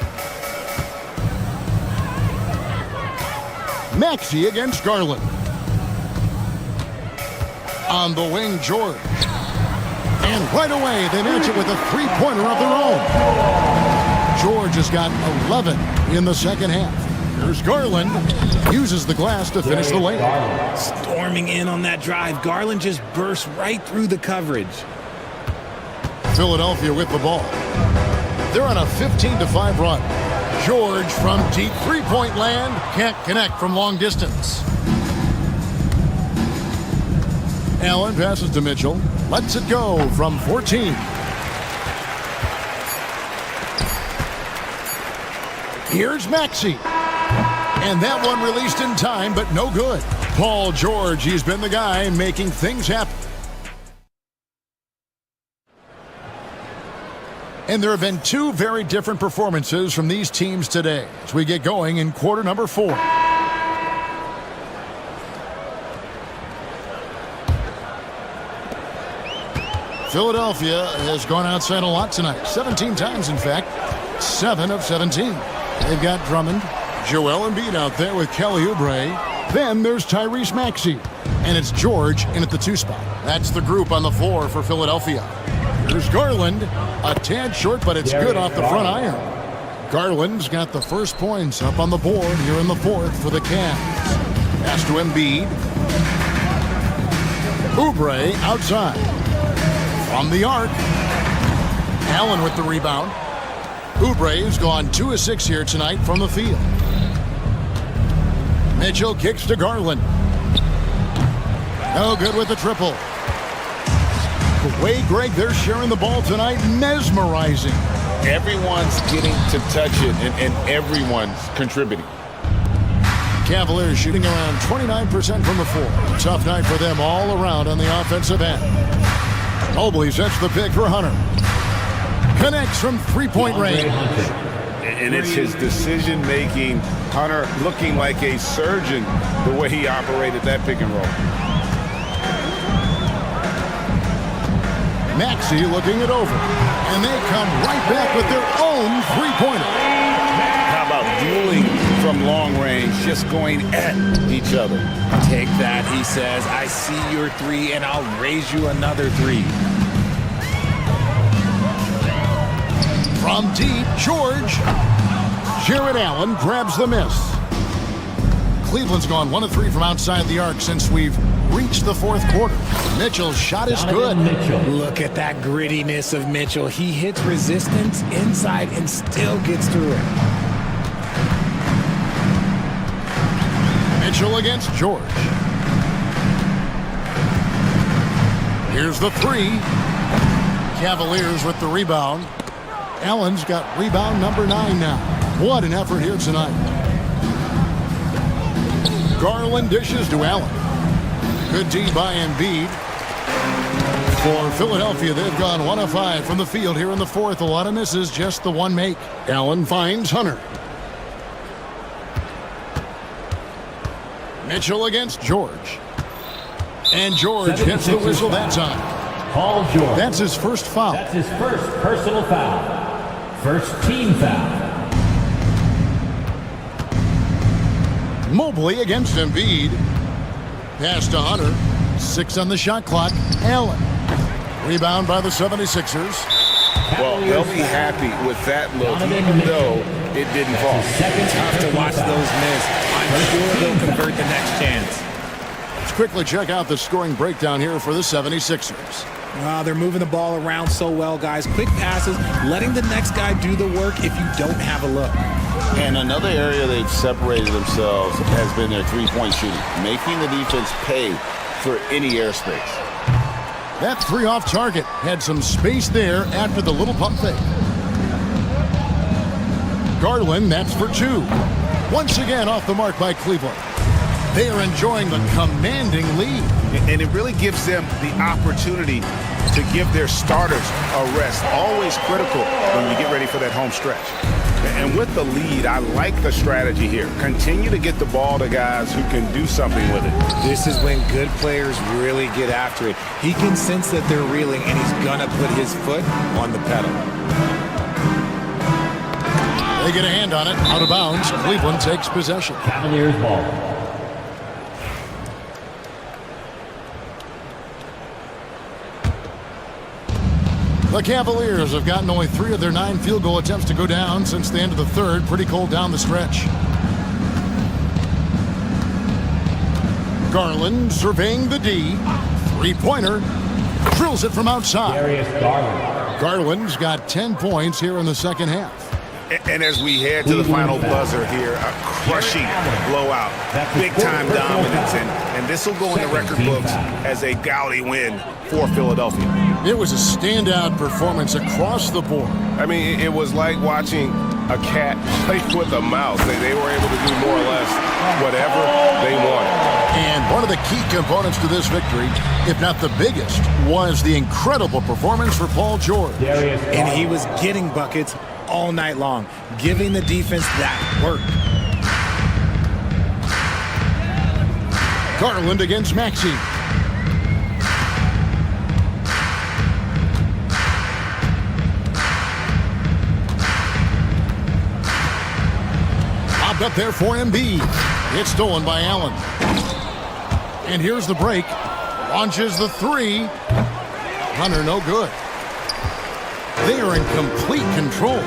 Maxey against Garland. On the wing, George. And right away, they match it with a three-pointer of their own. George has got 11 in the second half. Here's Garland. Uses the glass to finish the lane. Storming in on that drive. Garland just burst right through the coverage. Philadelphia with the ball. They're on a 15-5 run. George from deep three-point land can't connect from long distance. Allen passes to Mitchell. Lets it go from 14. Here's Maxey. And that one released in time, but no good. Paul George, he's been the guy making things happen. And there have been two very different performances from these teams today as we get going in quarter number 4. Philadelphia has gone outside a lot tonight. 17 times, in fact. 7 of 17. They've got Drummond, Joel Embiid out there with Kelly Oubre, Then there's Tyrese Maxey. And it's George in at the 2 spot. That's the group on the floor for Philadelphia. Here's Garland. A tad short, but it's good off the front iron. Garland's got the first points up on the board here in the 4th for the Cavs. Pass to Embiid. Oubre outside. From the arc. Allen with the rebound. Oubre's gone 2 of 6 here tonight from the field. Mitchell kicks to Garland. No good with the triple. The way, Greg, they're sharing the ball tonight, mesmerizing. Everyone's getting to touch it, and everyone's contributing. Cavaliers shooting around 29% from the floor. Tough night for them all around on the offensive end. Mobley sets the pick for Hunter. Connects from 3-point range. And it's his decision-making. Hunter looking like a surgeon the way he operated that pick and roll. Maxey looking it over. And they come right back with their own 3-pointer. How about dueling from long range, just going at each other? Take that, he says. I see your 3, and I'll raise you another 3. From deep, George. Jared Allen grabs the miss. Cleveland's gone 1 of 3 from outside the arc since we've reached the 4th quarter. Mitchell's shot is good. Look at that grittiness of Mitchell. He hits resistance inside and still gets through it. Mitchell against George. Here's the 3. Cavaliers with the rebound. Allen's got rebound number 9 now. What an effort here tonight. Garland dishes to Allen. Good D by Embiid. For Philadelphia, they've gone 1 of 5 from the field here in the 4th. A lot of misses, just the 1 make. Allen finds Hunter. Mitchell against George. And George hits the whistle that time. Paul George. That's his first foul. That's his first personal foul. First team foul. Mobley against Embiid. Pass to Hunter. 6 on the shot clock. Allen. Rebound by the 76ers. Well, they'll be happy with that look, even though it didn't fall. Tough to watch those miss. I'm sure they'll convert the next chance. Let's quickly check out the scoring breakdown here for the 76ers. They're moving the ball around so well, guys. Quick passes, letting the next guy do the work if you don't have a look. And another area they've separated themselves has been their 3-point shooting, making the defense pay for any airspace. That 3 off target had some space there after the little pump fake. Garland, that's for 2. Once again off the mark by Cleveland. They are enjoying the commanding lead. And it really gives them the opportunity to give their starters a rest. Always critical when you get ready for that home stretch. And with the lead, I like the strategy here. Continue to get the ball to guys who can do something with it. This is when good players really get after it. He can sense that they're reeling, and he's going to put his foot on the pedal. They get a hand on it. Out of bounds. Cleveland takes possession. Cavaliers ball. The Cavaliers have gotten only 3 of their 9 field goal attempts to go down since the end of the 3rd. Pretty cold down the stretch. Garland surveying the D. 3-pointer. Drills it from outside. Darius Garland. Garland's got 10 points here in the second half. And as we head to the final buzzer here, a crushing blowout, big-time dominance, and this will go in the record books as a gaudy win for Philadelphia. It was a standout performance across the board. I mean, it was like watching a cat play with a mouse. They were able to do more or less whatever they wanted. And one of the key components to this victory, if not the biggest, was the incredible performance for Paul George. And he was getting buckets all night long, giving the defense that work. Garland against Maxey. Lobbed up there for Embiid. It's stolen by Allen. And here's the break. Launches the three. Hunter, no good. They are in complete control.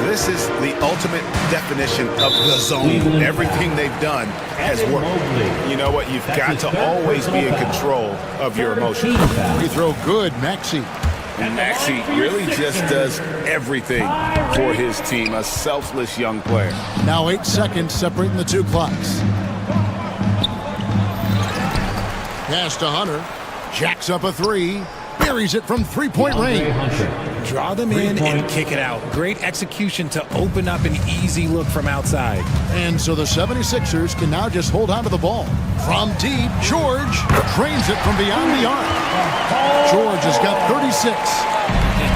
This is the ultimate definition of the zone. Everything they've done has worked. You know what? You've got to always be in control of your emotions. Free throw good, Maxey. And Maxey really just does everything for his team. A selfless young player. Now 8 seconds separating the two clocks. Pass to Hunter. Jacks up a three. Buries it from three-point range. Draw them in and kick it out. Great execution to open up an easy look from outside. And so the 76ers can now just hold on to the ball. From deep, George drains it from beyond the arc. George has got 36.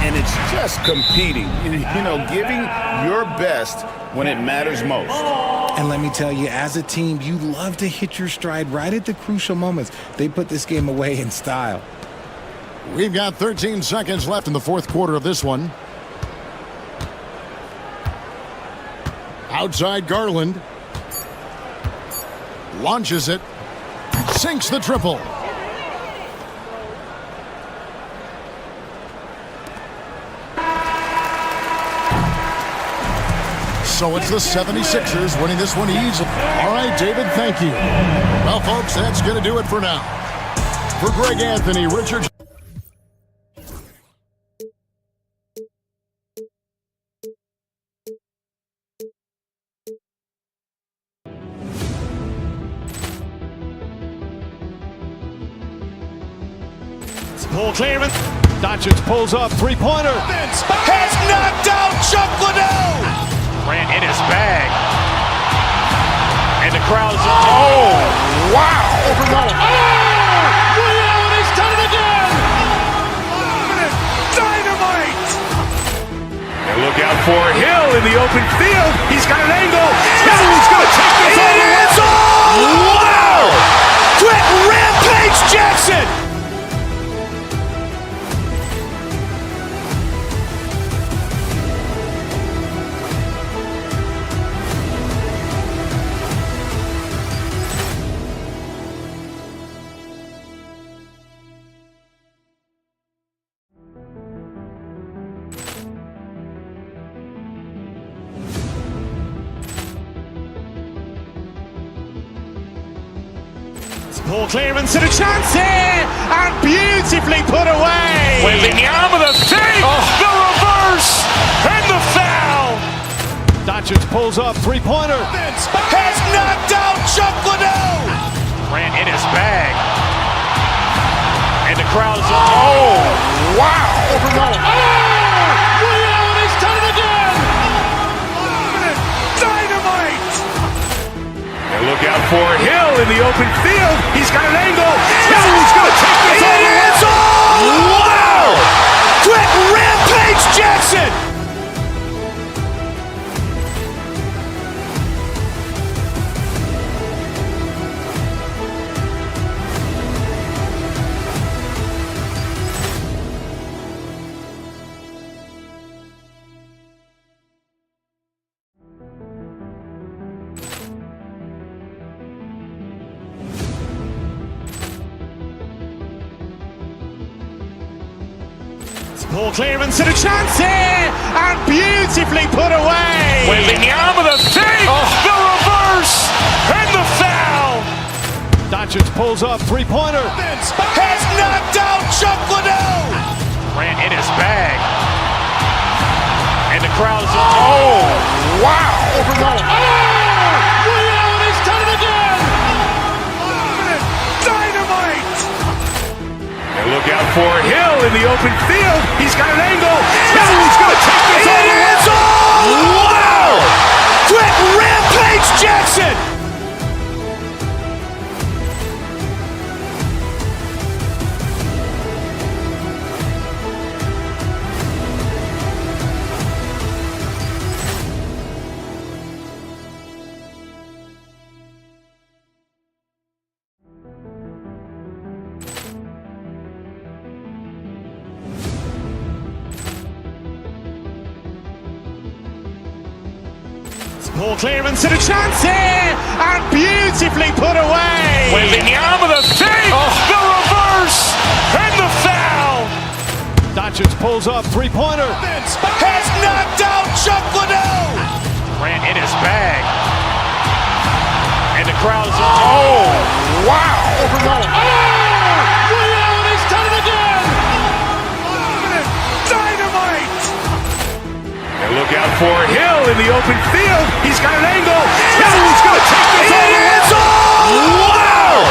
And it's just competing, you know, giving your best when it matters most. And let me tell you, as a team, you love to hit your stride right at the crucial moments. They put this game away in style. We've got 13 seconds left in the fourth quarter of this one. Outside Garland. Launches it. Sinks the triple. So it's the 76ers winning this one easily. All right, David, thank you. Well, folks, that's going to do it for now. For Greg Anthony, Richard... Pull clearance. Doncic pulls up. Three-pointer. Has knocked out Chuck Liddell. Grant in his bag. And the crowd is... Oh, wow. Overrun. Ray Allen has done it again. Dynamite. And look out for Hill in the open field. He's got an angle. Hill's going to take this all the way. Wow. Quick Rampage Jackson. Ball clearance and a chance here, and beautifully put away. Wembanyama the fake, the reverse, and the foul. Doncic pulls up, three-pointer. Has knocked out Chuck Liddell. Grant in his bag. And the crowd is... Oh, wow. Overrun. Ray Allen has done it again. Dynamite. And look out for Hill in the open field. He's got an angle. Hill's going to take this all the way. Wow! Quick Rampage Jackson. Ball clearance and a chance here, and beautifully put away. Wembanyama the fake, the reverse, and the foul. Doncic pulls up, three-pointer. Has knocked out Chuck Liddell. Grant in his bag. And the crowd is... Oh, wow. Overrun. Ray Allen has done it again. Dynamite. And look out for Hill in the open field. He's got an angle. Hill's going to take this all the way. Wow! Quick Rampage Jackson. Ball clearance and a chance here, and beautifully put away. Wembanyama the save, the reverse, and the foul. Doncic pulls up, three-pointer. Has knocked out Chuck Liddell. Grant in his bag, and the crowd is wow! Ray Allen has done it again. Dynamite! And look out for Hill in the open field. He's got an angle. Hill's going to take this all the way. Wow!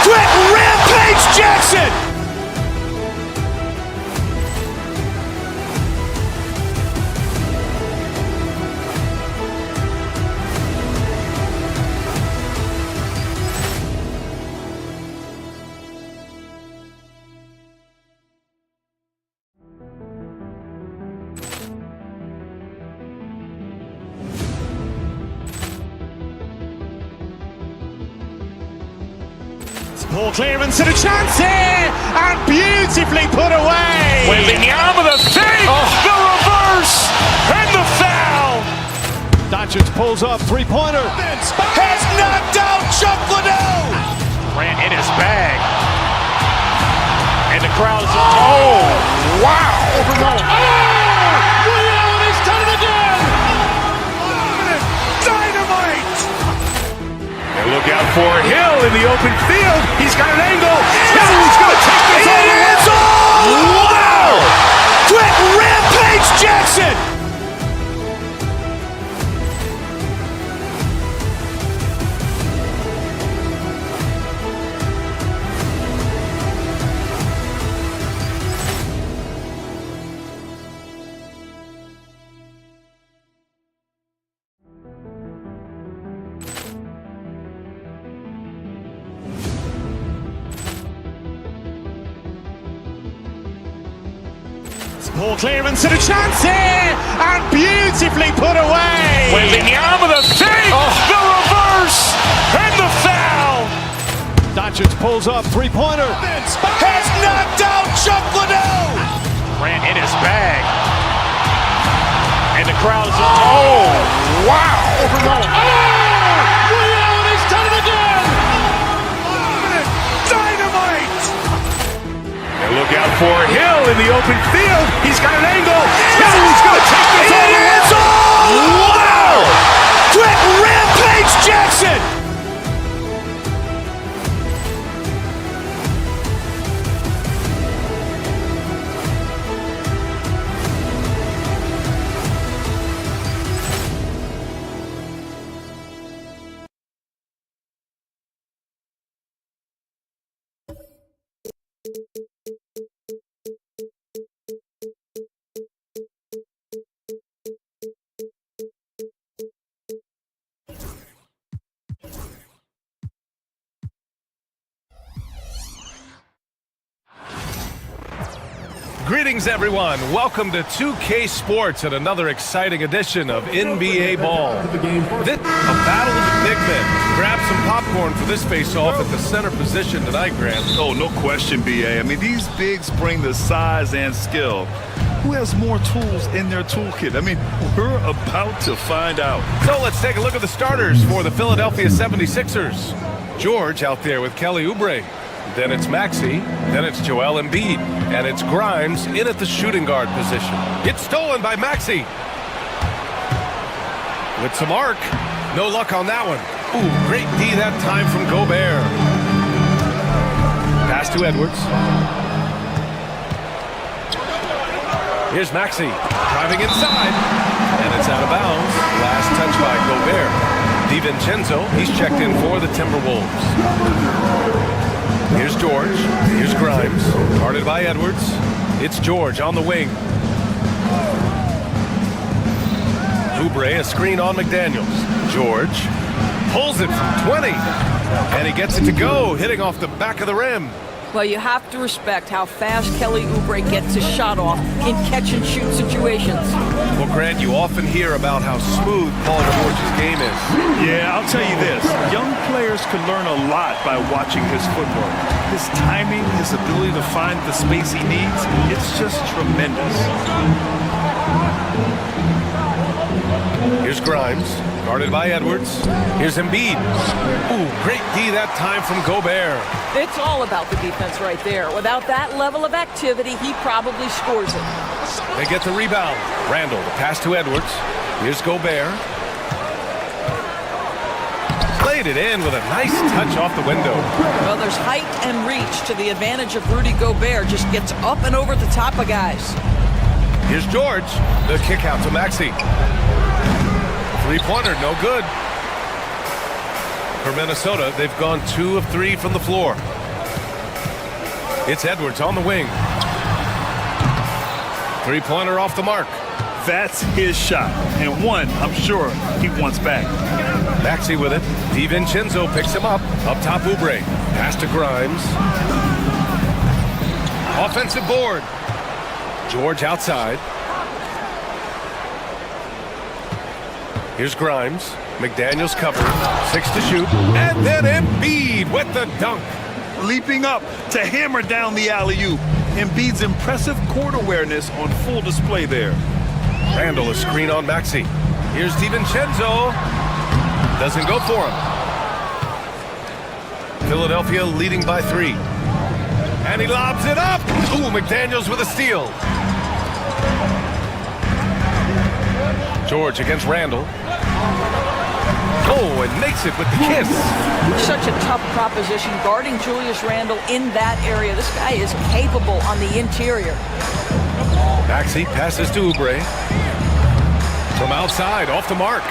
Quick Rampage Jackson! Ball clearance and a chance here, and beautifully put away. Wembanyama the save, the reverse, and the foul. Doncic pulls up, three-pointer. Has knocked out Chuck Liddell. Grant in his bag, and the crowd is wow! Ray Allen has done it again. Dynamite! And look out for Hill in the open field. He's got an angle. Hill's going to take this all the way. Wow! Quick Rampage Jackson! Ball clearance and a chance here, and beautifully put away. Wembanyama the save, the reverse, and the foul. Doncic pulls up, three-pointer. Has knocked out Chuck Liddell. Grant in his bag, and the crowd is wow! Ray Allen has done it again. Dynamite! And look out for Hill in the open field. He's got an angle. Hill's going to take this all the way. Wow! Quick Rampage Jackson! Greetings, everyone. Welcome to 2K Sports and another exciting edition of NBA Ball. This a battle of the big men. Grab some popcorn for this face-off at the center position tonight, Grant. Oh, no question, BA. I mean, these bigs bring the size and skill. Who has more tools in their toolkit? I mean, we're about to find out. So let's take a look at the starters for the Philadelphia 76ers. George out there with Kelly Oubre. Then it's Maxey, then it's Joel Embiid, and it's Grimes in at the shooting guard position. It's stolen by Maxey. With some arc. No luck on that one. Ooh, great D that time from Gobert. Pass to Edwards. Here's Maxey, driving inside, and it's out of bounds. Last touch by Gobert. DiVincenzo, he's checked in for the Timberwolves. Here's George. Here's Grimes. Guarded by Edwards. It's George on the wing. Oubre, a screen on McDaniels. George pulls it from 20. And he gets it to go, hitting off the back of the rim. Well, you have to respect how fast Kelly Oubre gets his shot off in catch-and-shoot situations. Well, Grant, you often hear about how smooth Paul George's game is. Yeah, I'll tell you this. Young players can learn a lot by watching his footwork. His timing, his ability to find the space he needs, it's just tremendous. Here's Grimes, guarded by Edwards. Here's Embiid. Ooh, great D that time from Gobert. It's all about the defense right there. Without that level of activity, he probably scores it. They get the rebound. Randall, the pass to Edwards. Here's Gobert. Played it in with a nice touch off the window. Well, there's height and reach to the advantage of Rudy Gobert. Just gets up and over the top of guys. Here's George. The kick out to Maxey. Three-pointer, no good. For Minnesota, they've gone 2 of 3 from the floor. It's Edwards on the wing. Three-pointer off the mark. That's his shot, and one I'm sure he wants back. Maxey with it. DiVincenzo picks him up. Up top, Oubre. Pass to Grimes. Offensive board. George outside. Here's Grimes. McDaniels covered. 6 to shoot. And then Embiid with the dunk. Leaping up to hammer down the alley-oop. Embiid's impressive court awareness on full display there. Randall, a screen on Maxey. Here's DiVincenzo. Doesn't go for him. Philadelphia leading by 3. And he lobs it up. Ooh, McDaniels with a steal. George against Randall. Oh, and makes it with the kiss. Such a tough proposition guarding Julius Randle in that area. This guy is capable on the interior. Maxey passes to Oubre. From outside, off the mark.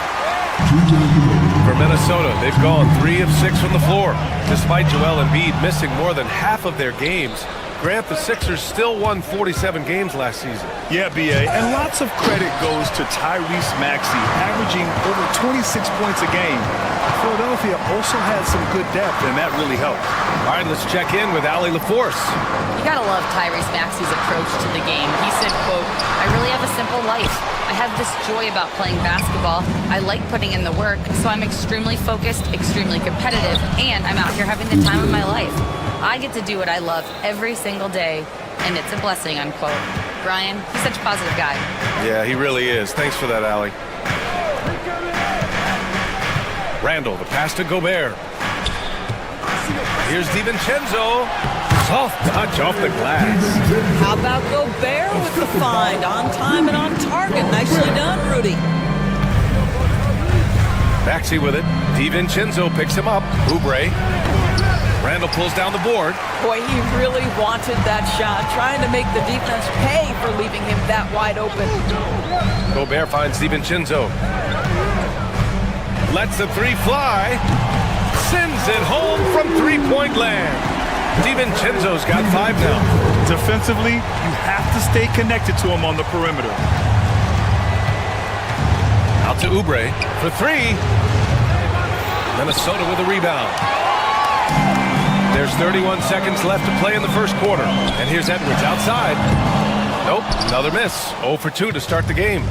For Minnesota, they've gone 3 of 6 from the floor. Despite Joel Embiid missing more than half of their games, Grant, the Sixers still won 47 games last season. Yeah, B.A., and lots of credit goes to Tyrese Maxey, averaging over 26 points a game. Philadelphia also had some good depth, and that really helped. All right, let's check in with Allie LaForce. You gotta love Tyrese Maxey's approach to the game. He said, quote, "I really have a simple life. I have this joy about playing basketball. I like putting in the work, so I'm extremely focused, extremely competitive, and I'm out here having the time of my life. I get to do what I love every single day, and it's a blessing," unquote. Brian, he's such a positive guy. Yeah, he really is. Thanks for that, Allie. Randall, the pass to Gobert. Here's DiVincenzo. Soft touch off the glass. How about Gobert with the find? On time and on target. Nicely done, Rudy. Maxey with it. DiVincenzo picks him up. Oubre. Randall pulls down the board. Boy, he really wanted that shot, trying to make the defense pay for leaving him that wide open. Gobert finds DiVincenzo. Lets the 3 fly. Sends it home from three-point land. DiVincenzo's got 5 now. Defensively, you have to stay connected to him on the perimeter. Out to Oubre for 3. Minnesota with a rebound. There's 31 seconds left to play in the first quarter. And here's Edwards outside. Nope, another miss. 0 for 2 to start the game.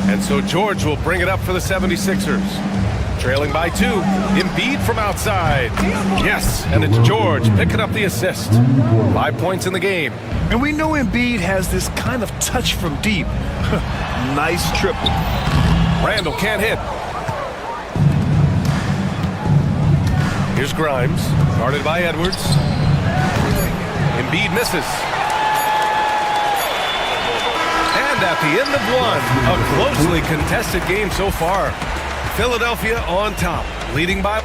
And so George will bring it up for the 76ers. Trailing by 2. Embiid from outside. Yes, and it's George picking up the assist. 5 points in the game. And we know Embiid has this kind of touch from deep. Nice triple. Randall can't hit. Here's Grimes, guarded by Edwards. Embiid misses. And at the end of one, a closely contested game so far. Philadelphia on top, leading by...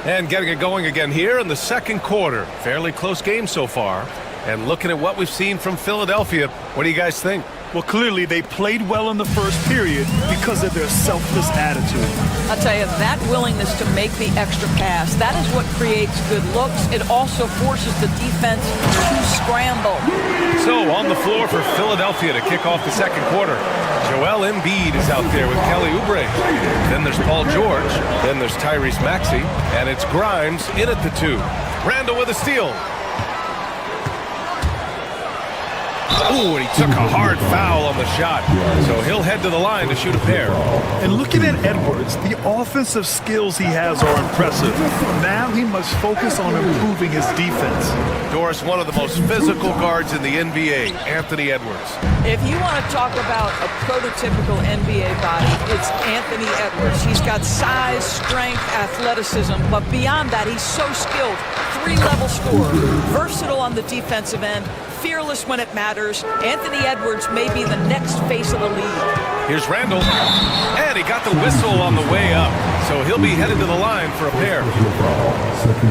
And getting it going again here in the second quarter. Fairly close game so far. And looking at what we've seen from Philadelphia, what do you guys think? Well, clearly they played well in the first period because of their selfless attitude. I'll tell you, that willingness to make the extra pass, that is what creates good looks. It also forces the defense to scramble. So on the floor for Philadelphia to kick off the second quarter. Joel Embiid is out there with Kelly Oubre. Then there's Paul George. Then there's Tyrese Maxey. And it's Grimes in at the 2. Randall with a steal. Ooh, and he took a hard foul on the shot. So he'll head to the line to shoot a pair. And looking at Edwards, the offensive skills he has are impressive. Now he must focus on improving his defense. Doris, one of the most physical guards in the NBA, Anthony Edwards. If you want to talk about a prototypical NBA body, it's Anthony Edwards. He's got size, strength, athleticism, but beyond that, he's so skilled. Three-level scorer, versatile on the defensive end, fearless when it matters. Anthony Edwards may be the next face of the league. Here's Randall, and he got the whistle on the way up, so he'll be headed to the line for a pair.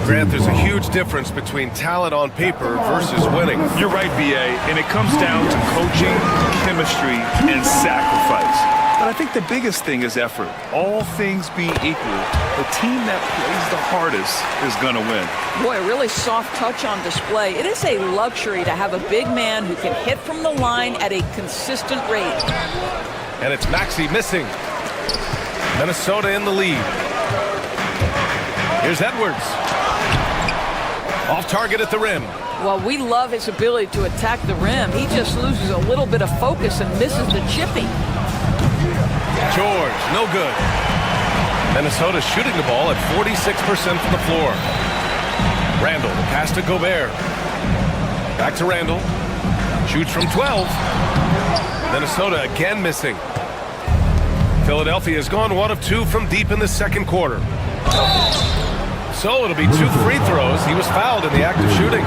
Grant, there's a huge difference between talent on paper versus winning. You're right, B.A., and it comes down to coaching, chemistry, and sacrifice. But I think the biggest thing is effort. All things being equal, the team that plays the hardest is going to win. Boy, a really soft touch on display. It is a luxury to have a big man who can hit from the line at a consistent rate. And it's Maxey missing. Minnesota in the lead. Here's Edwards. Off target at the rim. Well, we love his ability to attack the rim. He just loses a little bit of focus and misses the chipping. George, no good. Minnesota shooting the ball at 46% from the floor. Randall, pass to Gobert. Back to Randall. Shoots from 12. Minnesota again missing. Philadelphia has gone 1 of 2 from deep in the second quarter. So it'll be 2 free throws. He was fouled in the act of shooting.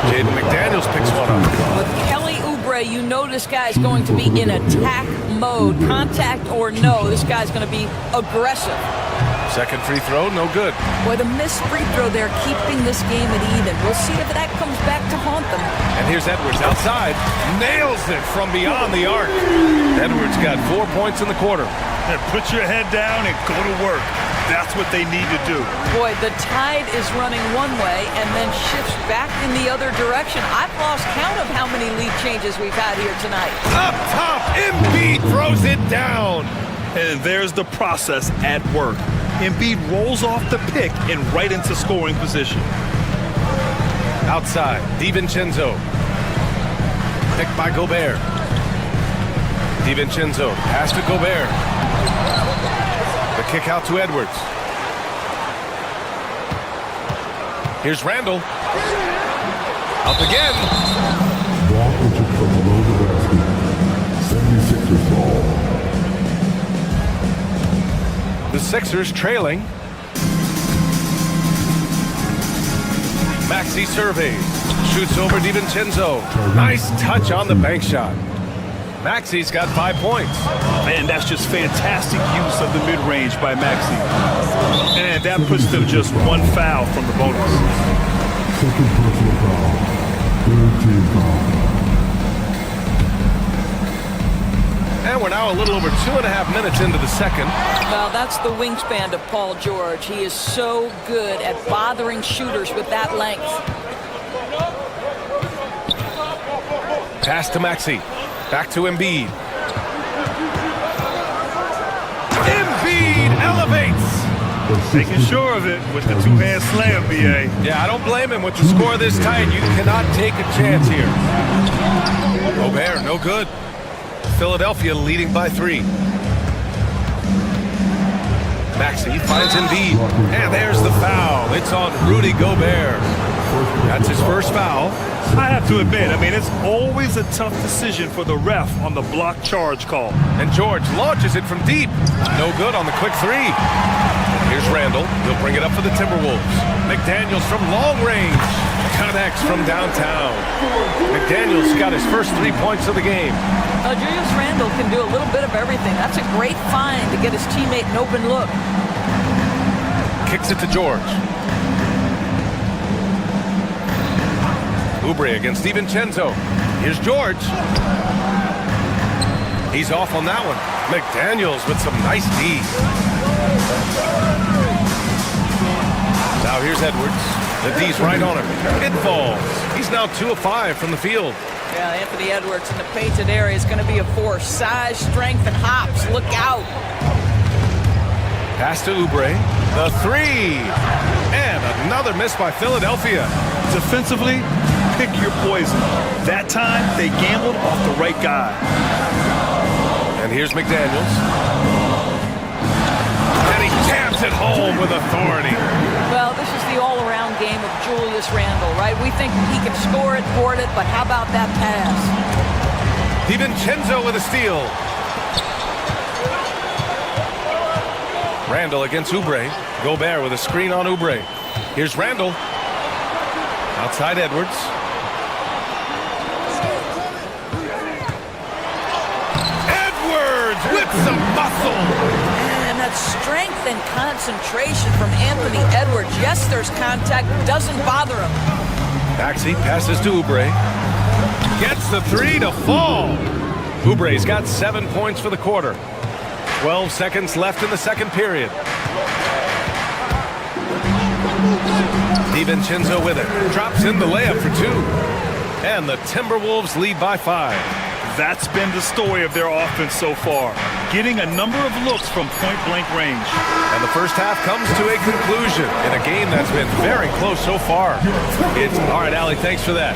Jaden McDaniels picks one up. With Kelly Oubre, you know this guy's going to be in attack mode. Contact or no, this guy's going to be aggressive. Second free throw, no good. Boy, the missed free throw there, keeping this game at even. We'll see if that comes back to haunt them. And here's Edwards outside. Nails it from beyond the arc. Edwards got 4 points in the quarter. And put your head down and go to work. That's what they need to do. Boy, the tide is running one way and then shifts back in the other direction. I've lost count of how many lead changes we've had here tonight. Up top, Embiid throws it down. And there's the process at work. Embiid rolls off the pick and right into scoring position. Outside, DiVincenzo. Picked by Gobert. DiVincenzo, pass to Gobert. The kick out to Edwards. Here's Randall. Up again. Ball pitches from below the basket. 76ers ball. The Sixers trailing. Maxey surveys. Shoots over DiVincenzo. Nice touch on the bank shot. Maxey's got 5 points. Man, that's just fantastic use of the mid-range by Maxey. And that puts them just 1 foul from the bonus. Second personal foul. Third team foul. And we're now a little over 2.5 minutes into the second. Well, that's the wingspan of Paul George. He is so good at bothering shooters with that length. Pass to Maxey. Back to Embiid. Embiid elevates. Making sure of it with the two-hand slam, B.A. Yeah, I don't blame him. With the score this tight, you cannot take a chance here. Gobert, no good. Philadelphia leading by 3. Maxey finds Embiid. And there's the foul. It's on Rudy Gobert. That's his first foul. I have to admit, it's always a tough decision for the ref on the block charge call. And George launches it from deep. No good on the quick 3. Here's Randall. He'll bring it up for the Timberwolves. McDaniels from long range. Connects from downtown. McDaniels got his first 3 points of the game. Julius Randle can do a little bit of everything. That's a great find to get his teammate an open look. Kicks it to George. Oubre against DiVincenzo. Here's George. He's off on that one. McDaniels with some nice D. Now here's Edwards. The D's right on him. It falls. He's now 2 of 5 from the field. Yeah, Anthony Edwards in the painted area is going to be a force. Size, strength, and hops. Look out. Pass to Oubre. The 3. And another miss by Philadelphia. Defensively, pick your poison. That time, they gambled off the right guy. And here's McDaniels. And he jams it home with authority. Well, this is the all-around game of Julius Randle, right? We think he can score it, board it, but how about that pass? DiVincenzo with a steal. Randle against Oubre. Gobert with a screen on Oubre. Here's Randle. Outside Edwards. Edwards with some muscle. And that strength and concentration from Anthony Edwards. Yes, there's contact. Doesn't bother him. Maxey passes to Oubre. Gets the three to fall. Oubre's got 7 points for the quarter. 12 seconds left in the second period. DiVincenzo with it. Drops in the layup for two. And the Timberwolves lead by 5. That's been the story of their offense so far. Getting a number of looks from point-blank range. And the first half comes to a conclusion in a game that's been very close so far. All right, Allie, thanks for that.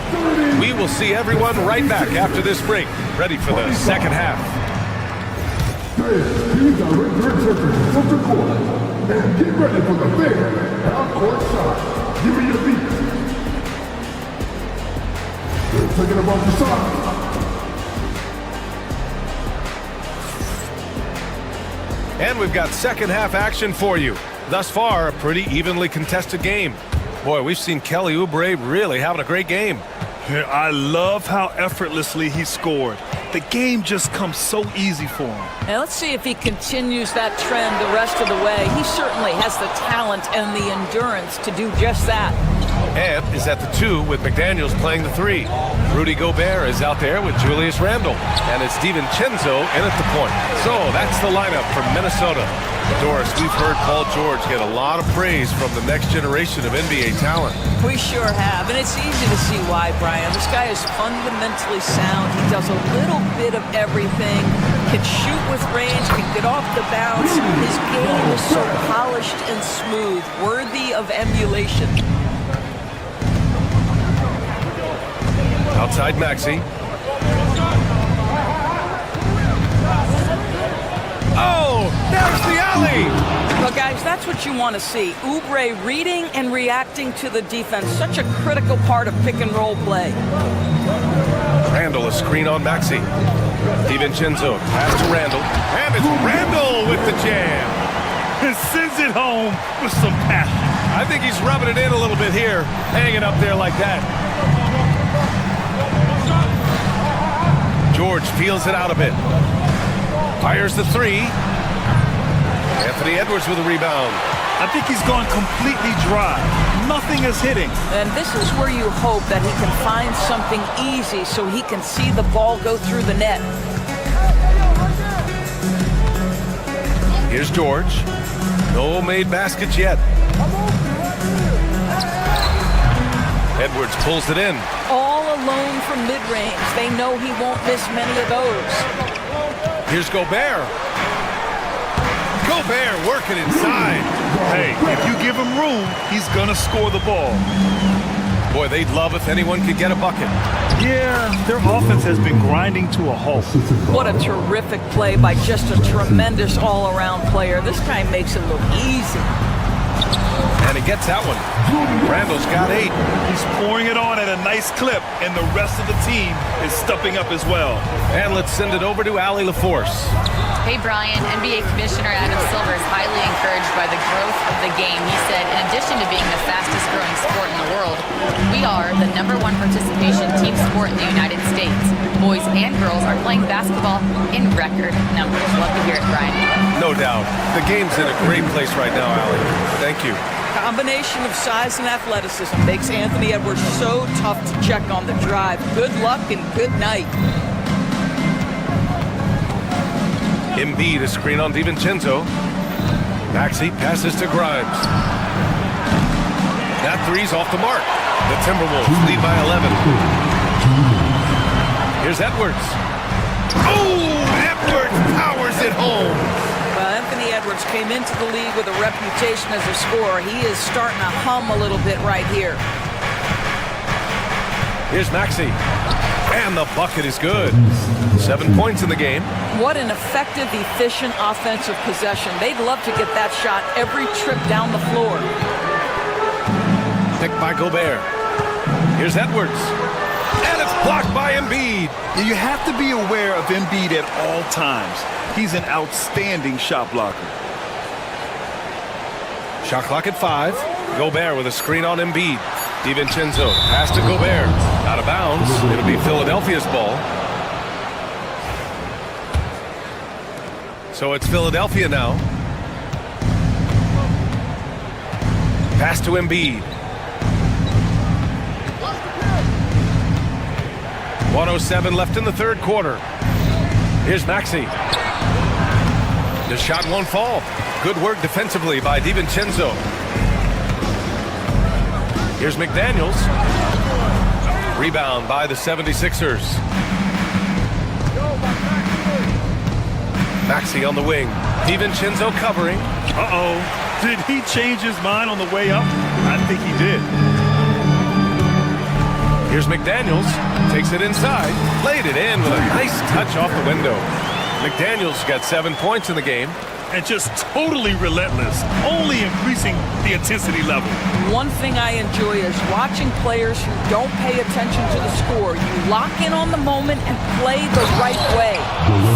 We will see everyone right back after this break, ready for the second half. Teams are returning from the court. And get ready for the big half-court shot. Give me your beat. They're taking it off the side. And we've got second half action for you. Thus far, a pretty evenly contested game. Boy, we've seen Kelly Oubre really having a great game. I love how effortlessly he scored. The game just comes so easy for him. Now let's see if he continues that trend the rest of the way. He certainly has the talent and the endurance to do just that. Ant is at the 2 with McDaniels playing the 3. Rudy Gobert is out there with Julius Randle. And it's DiVincenzo in at the point. So that's the lineup for Minnesota. Doris, we've heard Paul George get a lot of praise from the next generation of NBA talent. We sure have, and it's easy to see why, Brian. This guy is fundamentally sound. He does a little bit of everything, can shoot with range, can get off the bounce. His game is so polished and smooth, worthy of emulation. Outside Maxey. Oh, there's the alley! Well, guys, that's what you want to see. Oubre reading and reacting to the defense. Such a critical part of pick-and-roll play. Randle, a screen on Maxey. DiVincenzo, pass to Randle. And it's Randle with the jam. And sends it home with some passion. I think he's rubbing it in a little bit here, hanging up there like that. George feels it out a bit. Fires the 3. Anthony Edwards with a rebound. I think he's gone completely dry. Nothing is hitting. And this is where you hope that he can find something easy so he can see the ball go through the net. Here's George. No made baskets yet. Edwards pulls it in. All alone from mid-range. They know he won't miss many of those. Here's Gobert. Gobert working inside. Hey, if you give him room, he's gonna score the ball. Boy, they'd love if anyone could get a bucket. Yeah, their offense has been grinding to a halt. What a terrific play by just a tremendous all-around player. This guy makes it look easy. And he gets that one. Randall's got 8. He's pouring it on at a nice clip, and the rest of the team is stepping up as well. And let's send it over to Allie LaForce. Hey, Brian, NBA Commissioner Adam Silver is highly encouraged by the growth of the game. He said, in addition to being the fastest growing sport in the world, we are the #1 participation team sport in the United States. Boys and girls are playing basketball in record numbers. Love to hear it, Brian. No doubt. The game's in a great place right now, Allie. Thank you. Combination of size and athleticism makes Anthony Edwards so tough to check on the drive. Good luck and good night. Embiid, a screen on DiVincenzo. Maxey passes to Grimes. That 3's off the mark. The Timberwolves lead by 11. Here's Edwards. Oh, Edwards powers it home. Well, Anthony Edwards came into the league with a reputation as a scorer. He is starting to hum a little bit right here. Here's Maxey. And the bucket is good. 7 points in the game. What an effective, efficient offensive possession. They'd love to get that shot every trip down the floor. Picked by Gobert. Here's Edwards. And it's blocked by Embiid. You have to be aware of Embiid at all times. He's an outstanding shot blocker. Shot clock at 5. Gobert with a screen on Embiid. DiVincenzo pass to Gobert. Out of bounds. It'll be Philadelphia's ball. So it's Philadelphia now. Pass to Embiid. 1:07 left in the third quarter. Here's Maxey. The shot won't fall. Good work defensively by DiVincenzo. Here's McDaniels. Rebound by the 76ers. Maxey on the wing. DiVincenzo covering. Uh-oh. Did he change his mind on the way up? I think he did. Here's McDaniels. Takes it inside. Laid it in with a nice touch off the window. McDaniels got 7 points in the game. And just totally relentless, only increasing the intensity level. One thing I enjoy is watching players who don't pay attention to the score. You lock in on the moment and play the right way.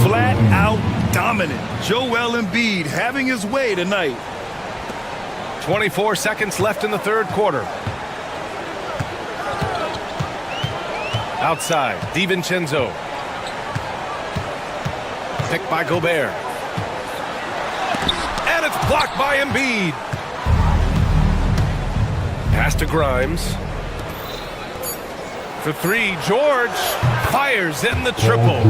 Flat out dominant. Joel Embiid having his way tonight. 24 seconds left in the third quarter. Outside, DiVincenzo. Picked by Gobert. And it's blocked by Embiid. Pass to Grimes. For 3, George fires in the triple.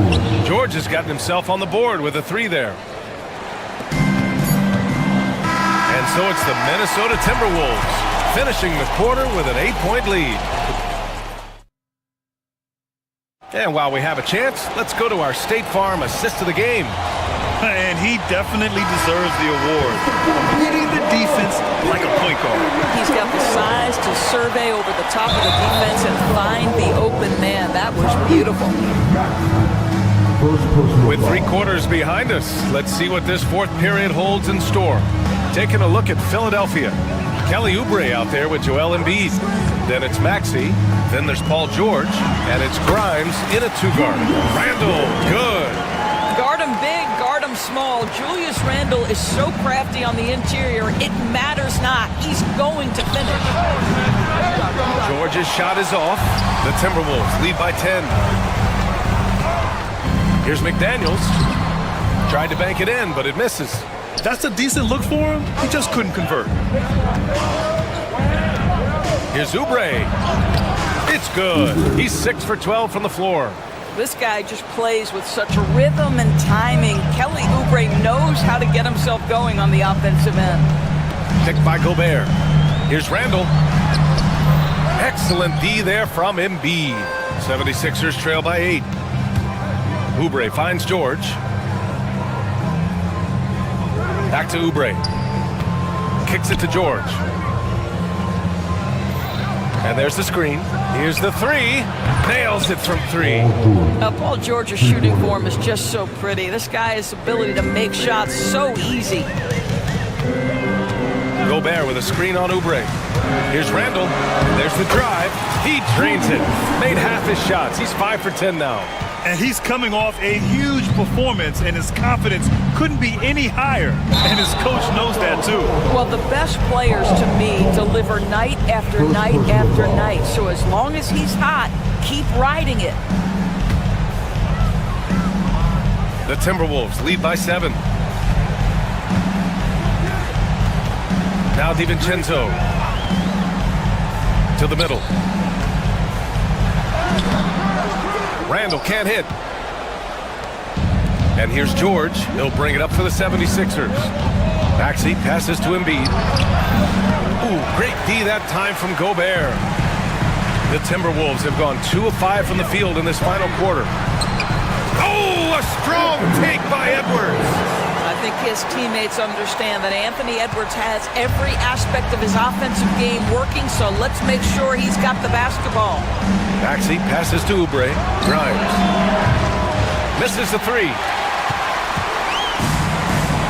George has gotten himself on the board with a 3 there. And so it's the Minnesota Timberwolves finishing the quarter with an 8-point lead. And while we have a chance, let's go to our State Farm assist of the game. And he definitely deserves the award. Reading the defense like a point guard. He's got the size to survey over the top of the defense and find the open man. That was beautiful. With 3 quarters behind us, let's see what this fourth period holds in store. Taking a look at Philadelphia. Kelly Oubre out there with Joel Embiid. Then it's Maxey. Then there's Paul George. And it's Grimes in a 2-guard. Randall, good. Guard him big, guard him small. Julius Randle is so crafty on the interior, it matters not. He's going to finish. George's shot is off. The Timberwolves lead by 10. Here's McDaniels. Tried to bank it in, but it misses. That's a decent look for him. He just couldn't convert. Here's Oubre. It's good. He's 6 for 12 from the floor. This guy just plays with such a rhythm and timing. Kelly Oubre knows how to get himself going on the offensive end. Picked by Gobert. Here's Randall. Excellent D there from Embiid. 76ers trail by 8. Oubre finds George. Back to Oubre. Kicks it to George. And there's the screen. Here's the 3. Nails it from 3. Paul George's shooting form is just so pretty. This guy's ability to make shots so easy. Gobert with a screen on Oubre. Here's Randall. There's the drive. He drains it. Made half his shots. He's 5 for 10 now. And he's coming off a huge performance, and his confidence couldn't be any higher. And his coach knows that, too. Well, the best players, to me, deliver night after night after night. So as long as he's hot, keep riding it. The Timberwolves lead by 7. Now DiVincenzo. To the middle. Randall can't hit. And here's George. He'll bring it up for the 76ers. Maxey passes to Embiid. Ooh, great D that time from Gobert. The Timberwolves have gone 2 of 5 from the field in this final quarter. Oh, a strong take by Edwards. I think his teammates understand that Anthony Edwards has every aspect of his offensive game working, so let's make sure he's got the basketball. Maxey passes to Oubre. Grimes misses the three.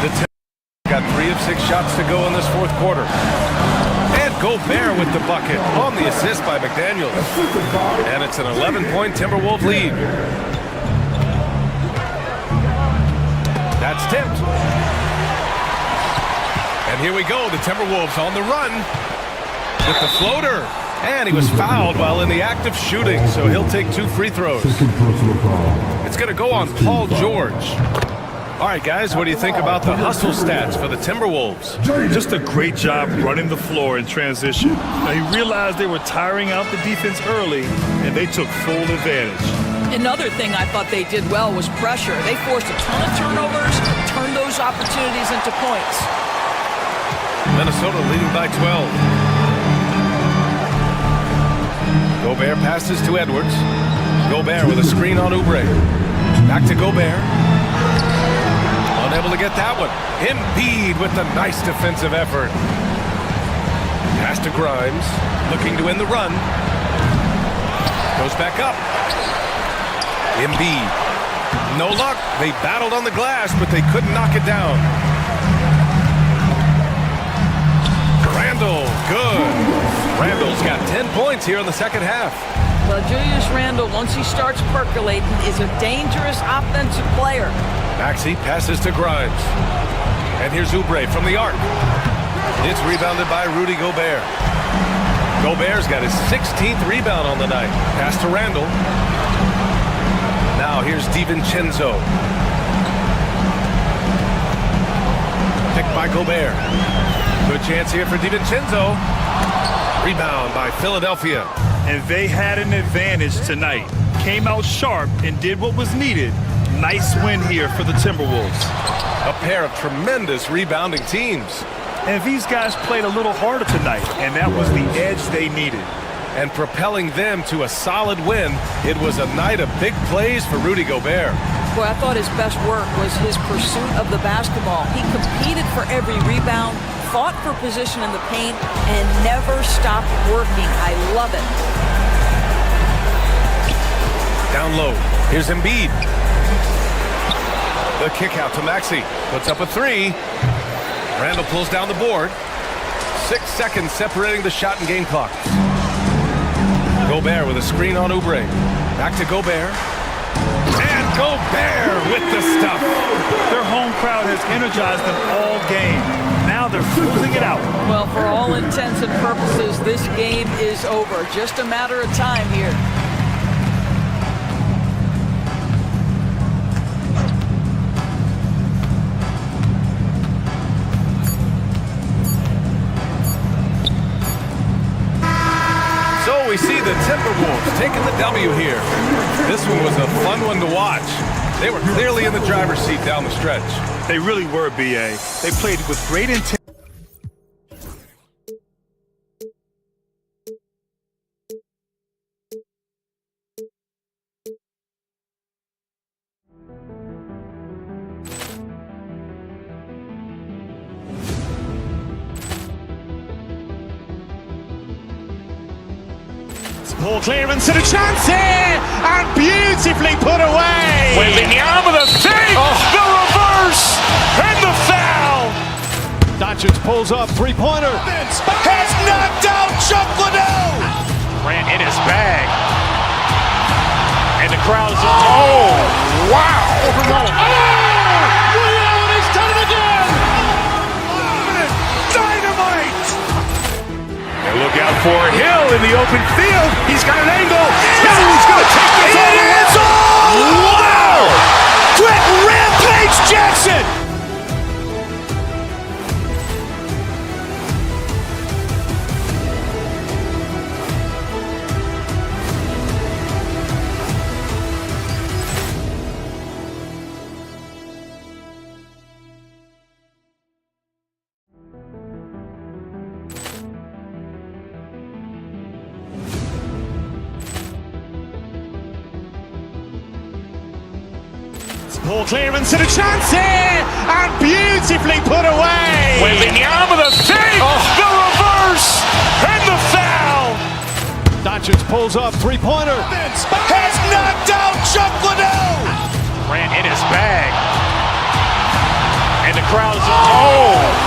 The got 3 of 6 shots to go in this fourth quarter. And Gobert with the bucket on the assist by McDaniels. And it's an 11-point Timberwolves lead. That's tipped. And here we go. The Timberwolves on the run with the floater. And he was fouled while in the act of shooting, so he'll take 2 free throws. It's going to go on Paul George. All right, guys, what do you think about the hustle stats for the Timberwolves? Just a great job running the floor in transition. Now, he realized they were tiring out the defense early, and they took full advantage. Another thing I thought they did well was pressure. They forced a ton of turnovers, turned those opportunities into points. Minnesota leading by 12. Gobert passes to Edwards. Gobert with a screen on Oubre. Back to Gobert. Unable to get that one. Embiid with the nice defensive effort. Pass to Grimes. Looking to win the run. Goes back up. Embiid. No luck. They battled on the glass, but they couldn't knock it down. Randle. Good. Randle's got 10 points here in the second half. Well, Julius Randle, once he starts percolating, is a dangerous offensive player. Maxey passes to Grimes. And here's Oubre from the arc. It's rebounded by Rudy Gobert. Gobert's got his 16th rebound on the night. Pass to Randle. Now here's DiVincenzo. Picked by Gobert. Good chance here for DiVincenzo. Rebound by Philadelphia. And they had an advantage tonight. Came out sharp and did what was needed. Nice win here for the Timberwolves. A pair of tremendous rebounding teams. And these guys played a little harder tonight, and that was the edge they needed. And propelling them to a solid win, it was a night of big plays for Rudy Gobert. Boy, I thought his best work was his pursuit of the basketball. He competed for every rebound, fought for position in the paint, and never stopped working. I love it. Down low. Here's Embiid. The kick out to Maxey. Puts up a 3. Randle pulls down the board. 6 seconds separating the shot and game clock. Gobert with a screen on Oubre. Back to Gobert. And Gobert with the stuff. Their home crowd has energized them all game. Now they're closing it out. Well, for all intents and purposes, this game is over. Just a matter of time here. We see the Timberwolves taking the W here. This one was a fun one to watch. They were clearly in the driver's seat down the stretch. They really were, B.A. They played with great intent. Poor clearance and a chance here, and beautifully put away. Wembanyama with a save, the reverse, and the foul. Doncic pulls up, three-pointer. Has knocked out Chuck Liddell. Grant in his bag, and the crowd is. Oh, wow! He's done it again. Dynamite! And look out for Hill in the open field. He's got an angle. He's going to take this all the way. Wow! Brett Rampage Jackson! Poor clearance and a chance here, and beautifully put away. Wembanyama with a save, the reverse, and the foul. Doncic pulls up, three-pointer. Has knocked out Chuck Liddell. Grant in his bag. And the crowd is,